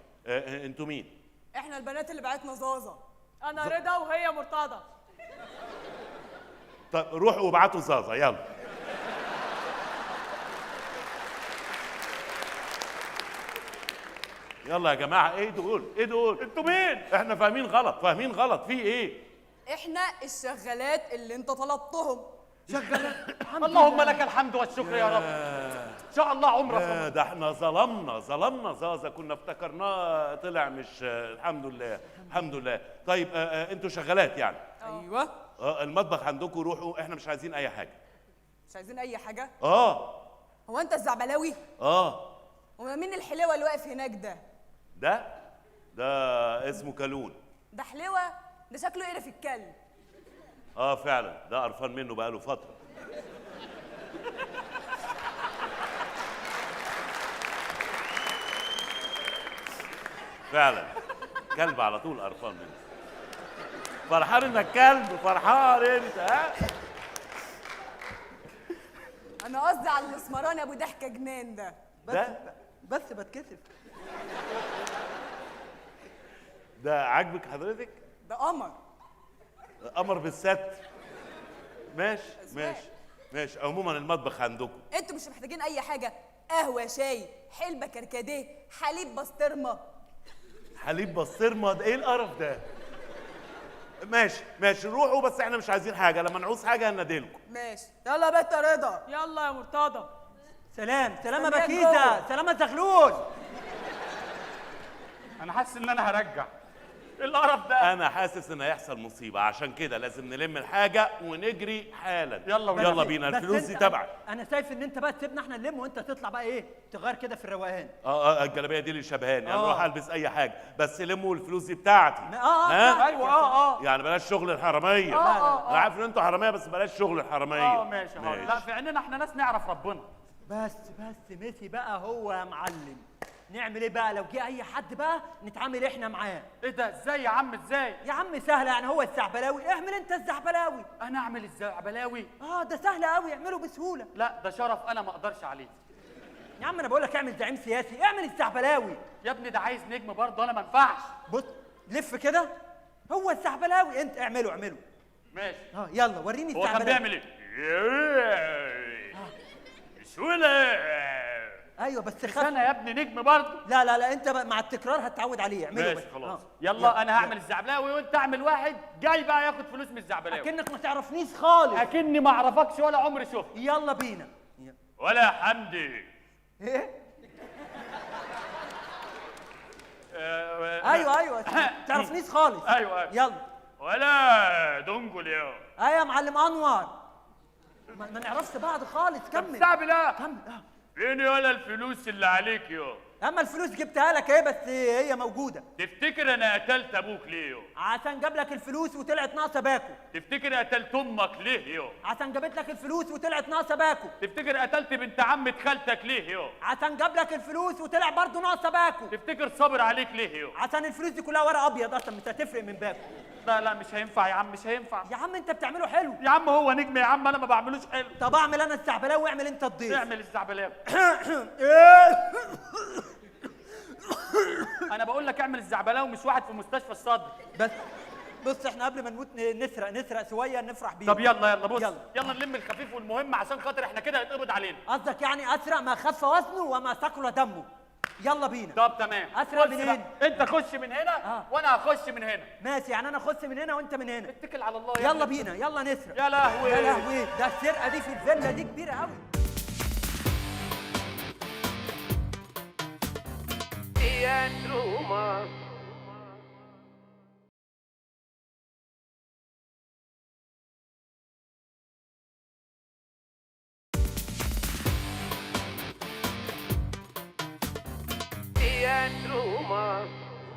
انتوا مين؟ احنا البنات اللي بعتنا زازا. انا رضا وهي مرتضى. طب روحوا وابعتوا زازا يلا. يلا يا جماعه. ايه دول؟ انتوا مين؟ احنا فاهمين غلط. في ايه؟ احنا الشغالات اللي انت طلبتهم. اللهم لك الحمد والشكر يا رب. ان شاء الله عمرك. ده احنا ظلمنا زازا، كنا افتكرناه طلع مش. الحمد لله. طيب انتوا شغالات يعني؟ ايوه. المطبخ عندكم روحوا، احنا مش عايزين اي حاجه. مش عايزين اي حاجه؟ هو انت الزعبلاوي؟ وما مين الحلوه اللي واقف هناك ده؟ ده اسمه كالون. ده حلوه؟ ده شكله قرف الكلب. فعلا ده قرفان منه بقاله فتره. فعلا كلب على طول قرفان منه. فرحان انك كلب، فرحان انت. انا قصدي على الاسمراني ابو ضحكه جنان ده. بس بتكسف. ده عاجبك حضرتك؟ ده قمر. قمر بالستر. ماشي. عموما المطبخ عندكم. انتوا مش محتاجين اي حاجه. قهوه، شاي، حلبه كركديه، حليب بسطرمه. حليب بسطرمه؟ ده ايه القرف ده؟ ماشي روحوا، بس احنا مش عايزين حاجه، لما نعوز حاجه هنديلكم. ماشي. يلا يا بنت رضا. يلا يا مرتضى. سلام يا بكيزه. سلام يا زغلول. انا حاسس ان انا هرجع. ايه القرف ده؟ انا حاسس ان هيحصل مصيبه، عشان كده لازم نلم الحاجه ونجري حالا. يلا بينا. الفلوس دي تبعك. انا شايف ان انت بقى تسيبنا احنا نلم وانت تطلع بقى ايه تغير كده في الروقان. الجلابيه دي اللي شبهاني. انا اروح البس اي حاجه بس لموا الفلوس دي بتاعتي. ايوه يعني بلاش شغل الحراميه. انا عارف ان انتوا حراميه بس بلاش شغل الحراميه. ماشي. لا في عيننا احنا ناس نعرف ربنا. بس ميسي بقى هو يا معلم. نعمل ايه بقى لو جه اي حد بقى نتعامل احنا معاه؟ ايه ده؟ ازاي يا عم ازاي؟ يا عم سهله، يعني هو الزعبلاوي اعمل انت الزعبلاوي. انا اعمل الزعبلاوي؟ ده سهل قوي، اعمله بسهوله. لا ده شرف انا ما اقدرش عليه. يا عم انا بقول لك اعمل زعيم سياسي، اعمل الزعبلاوي. يا ابني ده عايز نجم برضه، انا ما ينفعش. بص لف كده، هو الزعبلاوي انت اعمله. ماشي. يلا وريني هو الزعبلاوي. كان بيعمل ايه؟ بسهولة. ايوه بس مش انا يا ابني نجم برضه. لا انت مع التكرار هتتعود عليه، اعمله ماشي بس. خلاص. يلا انا هعمل الزعبلاوي وانت اعمل واحد جاي بقى ياخد فلوس من الزعبلاوي. اكنك ما تعرفنيش خالص. اكني ما اعرفكش ولا عمري شفت. يلا بينا. ولا حمدي. ايه؟ ايوه تعرفنيش خالص. ايوه يلا. ولا دونجل يا يا معلم انور، ما نعرفش بعض خالص. كمل زعبلة. كمل. فين ولا الفلوس اللي عليك يو؟ اما الفلوس جبتها لك ايه، بس هي موجوده. تفتكر انا قتلت ابوك ليه يو؟ عشان جاب لك الفلوس وطلعت ناقصه باكو. تفتكر قتلت امك ليه يو؟ عشان جابت لك الفلوس وطلعت ناقصه باكو. تفتكر قتلت بنت عمة خالتك ليه يو؟ عشان جاب لك الفلوس وطلع برضه ناقصه باكو. تفتكر صابر عليك ليه يو؟ عشان الفلوس دي كلها ورق ابيض اصلا، مش هتفرق من باكو. لا مش هينفع يا عم، مش هينفع. يا عم انت بتعمله حلو. يا عم هو نجم يا عم، انا ما بعملوش حلو. طب اعمل انا الزعبلاوي واعمل انت الضيف. اعمل الزعبلاوي. انا بقول لك اعمل الزعبلاوي، مش واحد في مستشفى الصدر. بص احنا قبل ما نموت نسرق شويه نفرح بيه. طب يلا بص، يلا نلم الخفيف والمهم عشان خاطر احنا كده هيتقبض علينا. قصدك يعني اسرق ما خف وزنه وما ثقل دمه. يلا بينا. طب تمام. اسرق بص منين؟ بقى، انت خش من هنا وانا هخش من هنا. ماشي، يعني انا اخش من هنا وانت من هنا. اتكل على الله. يلا بينا، يلا نسرق. يا لهوي يا لهوي، ده السرقه دي في الفيلا دي كبيره قوي.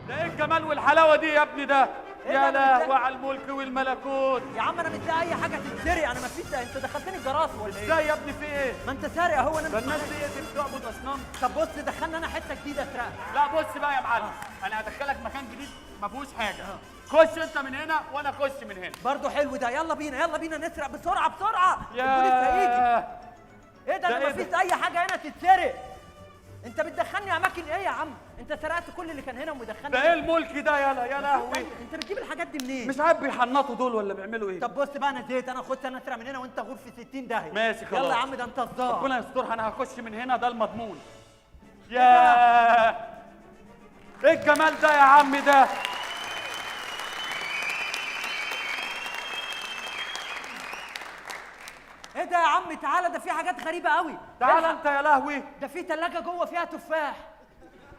ده ايه الجمال والحلاوه دي يا ابني ده؟ يا لهوي على الملك والملكوت. يا عم انا مش لاقي اي حاجه تتسرق، انا ما فيش. انت دخلتني الجراس ولا ايه؟ ازاي يا ابني في ايه؟ ما انت سارق اهو. انا ده الناس دي بتعبد اصنام. طب بص دخلنا انا حته جديده اسرقها. لا بص بقى يا معلم، انا هدخلك مكان جديد ما فيهوش حاجه. خش انت من هنا وانا اخش من هنا. برضه حلو ده. يلا بينا نسرق بسرعه. يا البوليس هيجي. ايه ده؟ ده انا إيه مفيش اي حاجه هنا تتسرق. انت بتدخلني اماكن ايه يا عم؟ انت سرقت كل اللي كان هنا ومدخلني. ده ايه الملك ده؟ يا لهوي. انت بتجيب الحاجات دي منين؟ مش عارف بيحنطوا دول ولا بيعملوا ايه. طب بص بقى، انا زهقت. انا اخش انا اسرق من هنا وانت غور في 60 داهيه. ماشي خلاص. يلا يا عم، ده انت الظاهر. ربنا يسترها، انا هخش من هنا، ده المضمون. يا ايه الجمال ده يا عم ده؟ ايه ده يا عم؟ تعالى، ده في حاجات غريبه قوي. تعالى انت يا لهوي. ده في ثلاجه جوه فيها تفاح.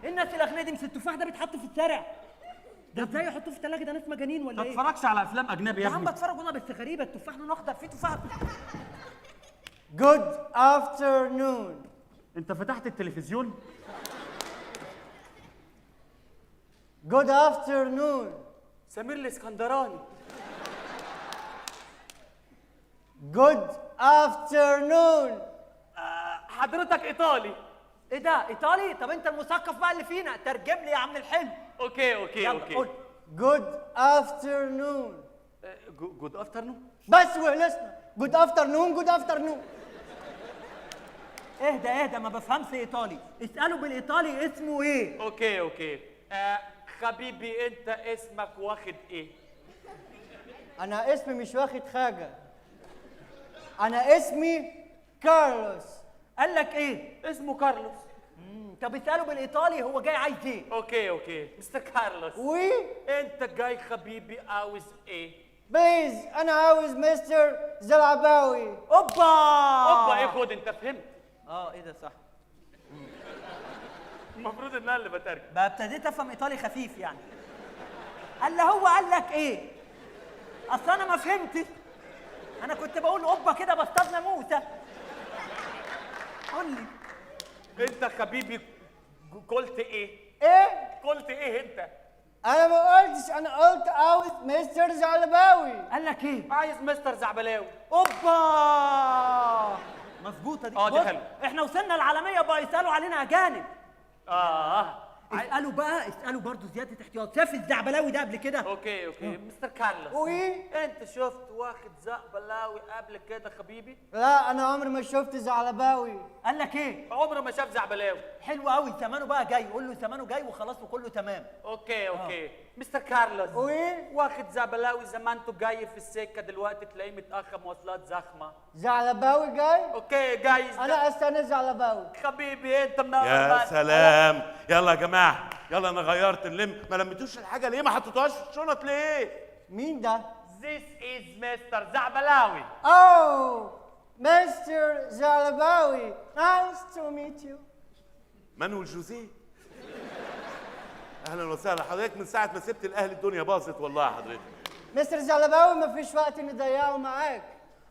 ايه الناس الاغنياء دي؟ مش التفاح ده بيتحط في الشارع؟ ده ازاي يحطوه في الثلاجه؟ ده ناس مجانين ولا ما ايه؟ تتفرجش على افلام اجنبي يا يا عم ابني. بتفرج وانا، بس غريبه. التفاح لونه اخضر، في تفاح. Good afternoon. انت فتحت التلفزيون؟ Good afternoon. سمير الاسكندراني. Good afternoon. حضرتك ايطالي. ايه ده؟ ايطالي؟ طب انت المثقف بقى اللي فينا، ترجم لي يا عم الحلو. اوكي يلا قول. Good afternoon. جود افترنون. بس وخلصنا. Good afternoon. Good afternoon. اهدى ما بفهمش ايطالي. اساله بالايطالي اسمه ايه؟ اوكي. حبيبي انت اسمك واخد ايه؟ أنا اسمي مش واخد حاجة. أنا اسمي كارلوس. قال لك ايه؟ اسمه كارلوس. طب اساله بالايطالي هو جاي عايز ايه؟ اوكي مستر كارلوس. وي انت جاي حبيبي عاوز ايه؟ بليز أنا عاوز مستر زلعباوي. اوبا ايه خد انت فهمت؟ ايه ده صح. المفروض ان انا اللي بترجم. بقى ابتديت افهم ايطالي خفيف يعني. قال هو قال لك ايه؟ اصل انا ما فهمتش. انا كنت بقول اوبا كده بصطاد ناموسه. قول لي انت حبيبي قلت ايه؟ إيه؟ قلت ايه انت؟ أنا ما قلتش. أنا قلت عاوز مستر زلعباوي. قال لك ايه؟ عايز مستر زعبلاوي. اوبا مظبوطه دي. دي بص، حلوه. احنا وصلنا العالميه بقى يسالوا علينا اجانب. اسألوا برضه زيادة احتياط. شاف الزعبلاوي ده قبل كده؟ اوكي مستر كارلوس، وايه؟ انت شفت واخد زعبلاوي قبل كده حبيبي؟ لا انا عمري ما شفت زعلباوي. قال لك ايه؟ عمره ما شاف زعبلاوي. حلو قوي، ثمنه بقى جاي، قول له ثمنه جاي وخلاص وكله تمام. اوكي مستر كارلوس، وايه؟ واخد زعبلاوي زمانته جاي في السكه دلوقتي تلاقيه متاخر مواصلات زحمه. زعلباوي جاي؟ اوكي جايز. انا استنى زعلباوي. حبيبي انت منور. يا سلام، يلا يا جماعه، يلا انا غيرت اللم. ما لميتوش الحاجه ليه؟ ما حطيتوهاش في الشنط ليه؟ مين ده؟ This is Mr. زعبلاوي. اوه مستر زعلباوي، nice to meet you. مانويل جوزيه. اهلا وسهلا حضرتك. من ساعه ما سبت الاهلي الدنيا باظت والله يا حضرتك. مستر زعلباوي مفيش وقت نضيعه معاك،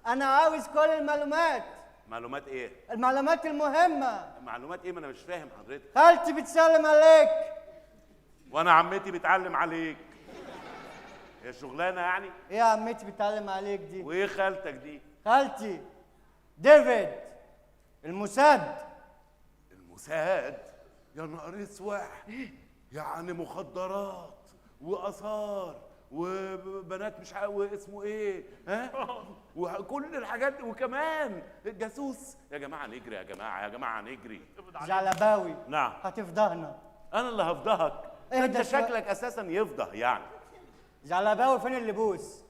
انا عاوز كل المعلومات. معلومات ايه؟ المعلومات المهمة. معلومات ايه؟ ما انا مش فاهم حضرتك. خالتي بتسلم عليك. وانا عمتي بتعلم عليك. هي شغلانه يعني؟ ايه يا عمتي بتعلم عليك دي؟ وايه خالتك دي؟ خالتي ديفيد الموساد. الموساد؟ يا نهار اسوح، يعني مخدرات واثار وبنات مش عارف اسمه ايه، ها؟ وكل الحاجات دي، وكمان جاسوس. يا جماعه نجري، يا جماعه نجري. زعلباوي نعم. هتفضحنا. انا اللي هفضحك؟ اهدى انت شوية. شكلك اساسا يفضح يعني. زعلباوي فين اللبوس؟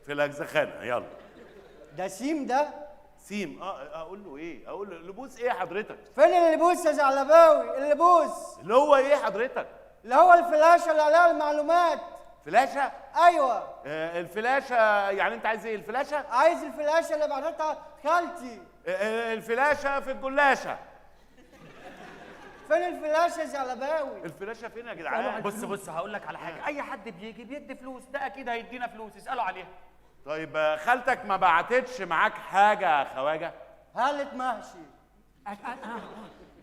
في الاجزخانه. يلا. ده سيم ده؟ سيم؟ اقول له ايه؟ اقول له لبوس ايه حضرتك؟ فين اللبوس يا زعلباوي؟ اللبوس اللي هو ايه حضرتك؟ اللي هو الفلاشة اللي عليها المعلومات. فلاشه؟ ايوه. الفلاشه يعني انت عايز ايه؟ الفلاشه؟ عايز الفلاشة اللي بعتها خالتي. الفلاشه في الجلاشه. فين الفلاشة يا زعلباوي؟ الفلاشه فين يا جدعان؟ بص هقول لك على حاجه، اي حد بيجي بيدي فلوس، ده اكيد هيدينا فلوس، اسالوا عليها. طيب خالتك ما بعتتش معاك حاجه يا خواجه؟ هالة محشي.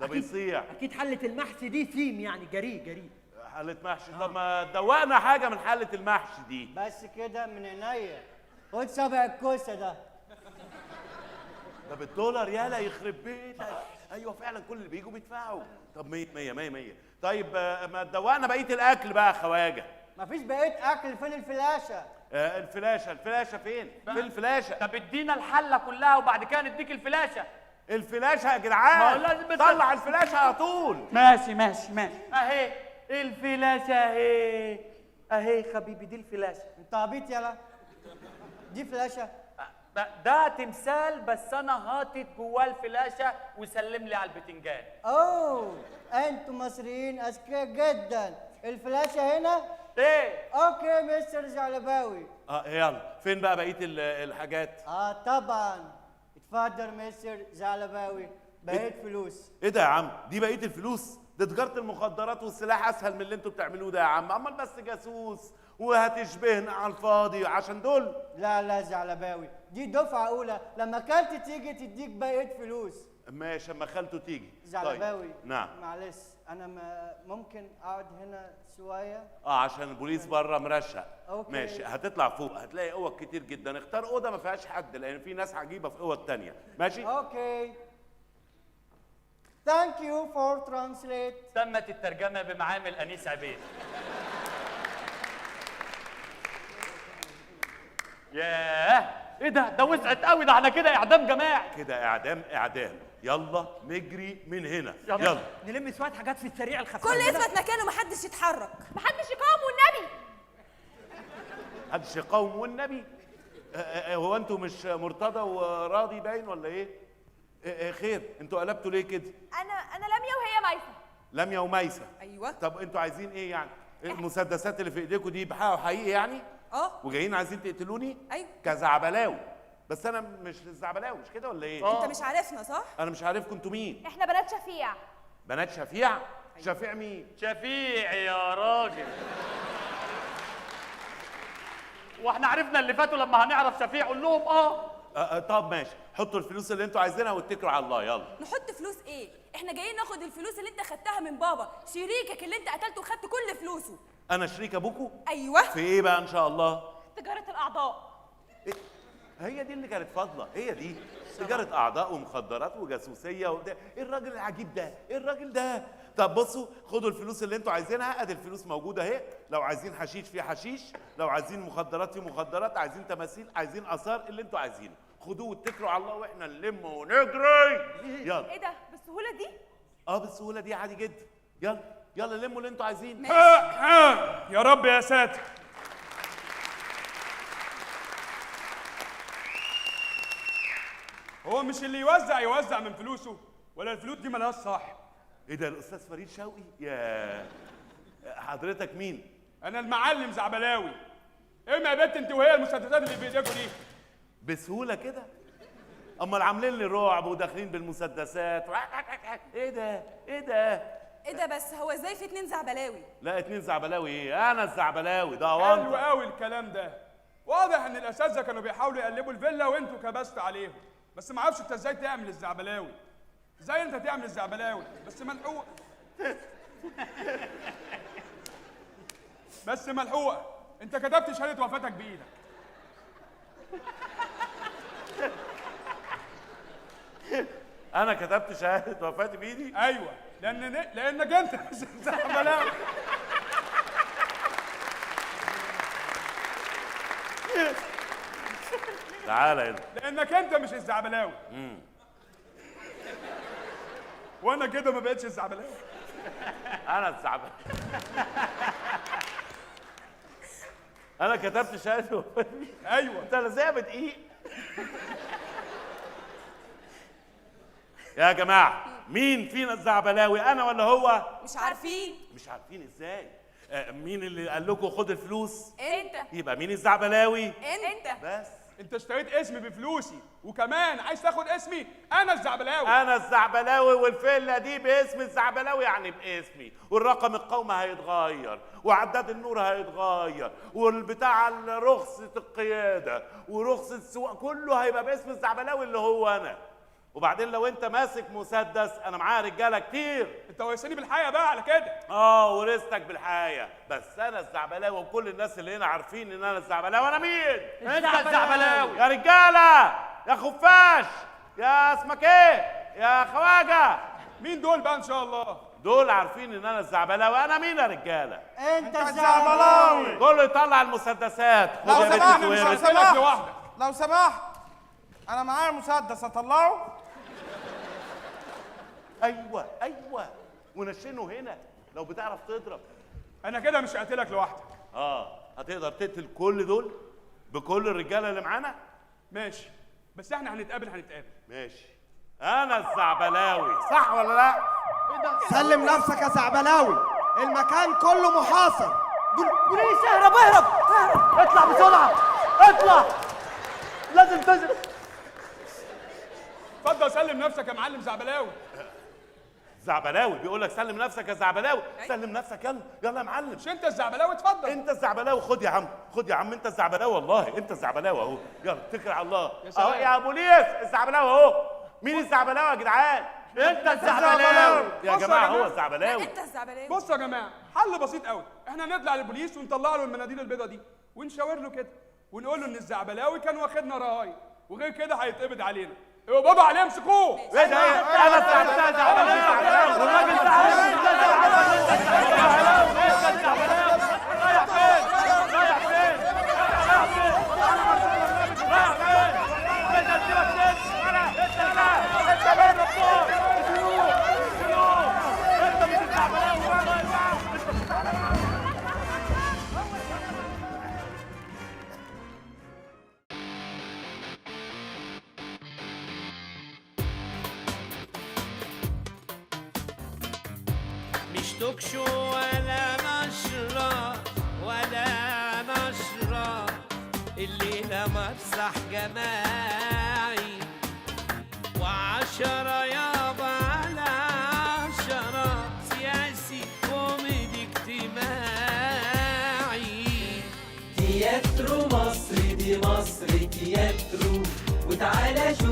ده بيصيع. اكيد حلة المحشي دي سيم يعني، جريء. حله محشي؟ طب ما تدوقنا حاجه من حله المحشي دي. بس كده من عينيا. خد سبع الكوسة ده. ده بالدولار يالا، يخرب بيتك. ايوه فعلا كل اللي بيجوا بيدفعوا. طب 100. طيب ما تدوقنا بقيه الاكل بقى يا خواجه. مفيش بقية أكل، فين الفلاشة؟ الفلاشه فين؟ فين الفلاشه؟ طب ادينا الحله كلها وبعد كده نديك الفلاشه. الفلاشه يا جدعان، ما هو لازم طلع الفلاشه على طول. ماشي اهي الفلاشه اهي حبيبي، دي الفلاشه. أنت عبيط يالا؟ دي فلاشة؟ ده تمثال، بس انا هاطط جواه الفلاشه وسلم لي على البتنجان. أوه أنتوا مصريين أذكياء جدا. الفلاشة هنا؟ ايه؟ أوكي مستر زعلباوي. يلا فين بقى بقيه الحاجات؟ طبعا. اتفضل مستر زعلباوي، بقيت فلوس. ايه ده يا عم؟ دي بقيه الفلوس؟ ده تجاره المخدرات والسلاح اسهل من اللي انتوا بتعملوه ده يا عم. امال بس جاسوس وهتشبهنا على الفاضي عشان دول. لا زعلباوي، دي دفعة أولى، لما كانت تيجي تديك بقيت فلوس. ماشي اما خالته تيجي. زعلباوي طيب. نعم. معلش أنا ممكن أقعد هنا شوية؟ عشان البوليس بره مرشق. أوكي. ماشي، هتطلع فوق هتلاقي اوض كتير جدا، اختار اوضه ما فيهاش حد لان في ناس عجيبه في اوض تانية. ماشي؟ أوكي. Thank you for translate. تمت الترجمه بمعامل انيس عبيد. ياه ايه ده وسعت قوي، ده احنا كده اعدام جماعي. كده اعدام. يلا نجري من هنا. يلا نلم شوية حاجات في السريع الخفيف. كل يثبت مكانه، محدش يتحرك. محدش يقاوم والنبي. محدش يقاوم والنبي. هو انتوا مش مرتضى وراضي باين ولا ايه؟ خير، انتوا قلبتوا ليه كده؟ انا لميا وهي ميسة. لميا وميسة. ايوه. طب انتوا عايزين ايه يعني؟ المسدسات اللي في ايديكم دي بحقها حقيقي يعني؟ وجايين عايزين تقتلوني؟ ايوه. كزعبلاوي. بس انا مش الزعبلاوي، مش كده ولا ايه؟ انت مش عارفنا صح؟ انا مش عارفكم انتوا مين؟ احنا بنات شفيع. بنات شفيع؟ شفيع مين؟ شفيع يا راجل. واحنا عرفنا اللي فاتوا، لما هنعرف شفيع قول لهم طب ماشي، حطوا الفلوس اللي انتوا عايزينها واتكلوا على الله. يلا. نحط فلوس ايه؟ احنا جايين ناخد الفلوس اللي انت خدتها من بابا، شريكك اللي انت قتلته وخدت كل فلوسه. انا شريك ابوكوا؟ ايوه. في ايه بقى ان شاء الله؟ تجارة الاعضاء. هي دي اللي كانت فاضله، هي دي. تجاره اعضاء ومخدرات وجاسوسيه ايه الراجل العجيب ده؟ ايه الراجل ده؟ طب بصوا خدوا الفلوس اللي انتوا عايزينها، ادي الفلوس موجوده اهي. لو عايزين حشيش في حشيش، لو عايزين مخدرات في مخدرات، عايزين تماثيل، عايزين اثار، اللي انتوا عايزينه خدوه واتكلوا على الله واحنا نلم ونجري. يلا. ايه ده بالسهوله دي؟ بالسهوله دي عادي جدا. يلا يلا لموا اللي انتوا عايزينه. يا رب يا ساتر. هو مش اللي يوزع من فلوسه، ولا الفلوس دي مالهاش صاحب؟ ايه ده الاستاذ فريد شوقي؟ يا حضرتك مين؟ انا المعلم زعبلاوي. ايه يا بنت انت وهي المسدسات اللي في ايديكوا دي؟ بسهوله كده؟ امال عاملين لي رعب وداخلين بالمسدسات. ايه ده؟ ايه ده؟ ايه ده بس هو ازاي في 2 زعبلاوي؟ لا 2 زعبلاوي ايه؟ انا الزعبلاوي ده حلو وانت. قوي الكلام ده. واضح ان الاساتذه كانوا بيحاولوا يقلبوا الفيلا وانتوا كبستوا عليهم. بس ما اعرفش انت ازاي تعمل الزعبلاوي. ازاي انت تعمل الزعبلاوي؟ بس ملحوقه. بس ملحوقه. انت كتبت شهاده وفاتك بايدك. انا كتبت شهاده وفاتي بايدي؟ ايوه لانك انت مش زعبلاوي. تعالى هنا. لانك انت مش الزعبلاوي. وانا كده ما بقتش الزعبلاوي. انا الزعبلاوي. انا كتبت شهاده وفاتي. ايوه. انت لازم بدقيق. يا جماعه مين فينا الزعبلاوي، انا ولا هو؟ مش عارفين. مش عارفين ازاي؟ مين اللي قال لكم خد الفلوس؟ انت. يبقى مين الزعبلاوي؟ انت. بس انت اشتريت اسمي بفلوسي وكمان عايز تاخد اسمي. انا الزعبلاوي. انا الزعبلاوي، والفيلا دي باسم الزعبلاوي يعني باسمي، والرقم القومي هيتغير، وعداد النور هيتغير، والبتاع رخصة القيادة ورخصة السواقة كله هيبقى باسم الزعبلاوي اللي هو انا. وبعدين لو انت ماسك مسدس انا معايا رجاله كتير. انت ورثني بالحياه بقى على كده. ورثتك بالحياه، بس انا الزعبلاوي وكل الناس اللي هنا عارفين ان انا الزعبلاوي. انا مين؟ انت الزعبلاوي. يا رجاله، يا خفاش، يا اسمك ايه، يا خواجه. مين دول بقى ان شاء الله؟ دول عارفين ان انا الزعبلاوي. انا مين يا رجاله؟ انت الزعبلاوي. كله يطلع المسدسات. لو خد يا سمحت بنت لو سويرس. سمحت لو سمحت انا معايا مسدس اطلعه. ايوه ونشنه هنا لو بتعرف تضرب. انا كده مش هقتلك لوحدك. هتقدر تقتل كل دول بكل الرجاله اللي معانا؟ ماشي، بس احنا هنتقابل. ماشي. انا الزعبلاوي، صح ولا لا؟ سلم نفسك يا زعبلاوي، المكان كله محاصر. بوليس اهرب اهرب اهرب. اطلع بسرعه اطلع. لازم تجري. اتفضل سلم نفسك يا معلم زعبلاوي. زعبلاوي بيقول لك سلم نفسك يا زعبلاوي. سلم نفسك. يلا يلا يا معلم. مش انت الزعبلاوي؟ اتفضل. انت الزعبلاوي. خد يا عم، خد يا عم، انت الزعبلاوي والله. انت الزعبلاوي اهو. يلا اتكل على الله. اهو يا بوليس الزعبلاوي اهو. مين الزعبلاوي يا جدعان؟ انت الزعبلاوي يا جماعه. هو الزعبلاوي. انت الزعبلاوي. بصوا يا جماعه، حل بسيط قوي. احنا نطلع للبوليس ونطلع له المناديل البيضاء دي ونشاور له كده ونقول له ان الزعبلاوي كان واخدنا رهاين، وغير كده هيتقبض علينا. اقبضوا عليه، امسكوه. ايه ده؟ انا الزعبلاوي والراجل مش توكشو ولا نشرة الليلة مسرح جماعي، وعشرة يابا على 10 سياسي كوميدي اجتماعي. تياترو مصر، دي مصر تياترو، وتعالى شوف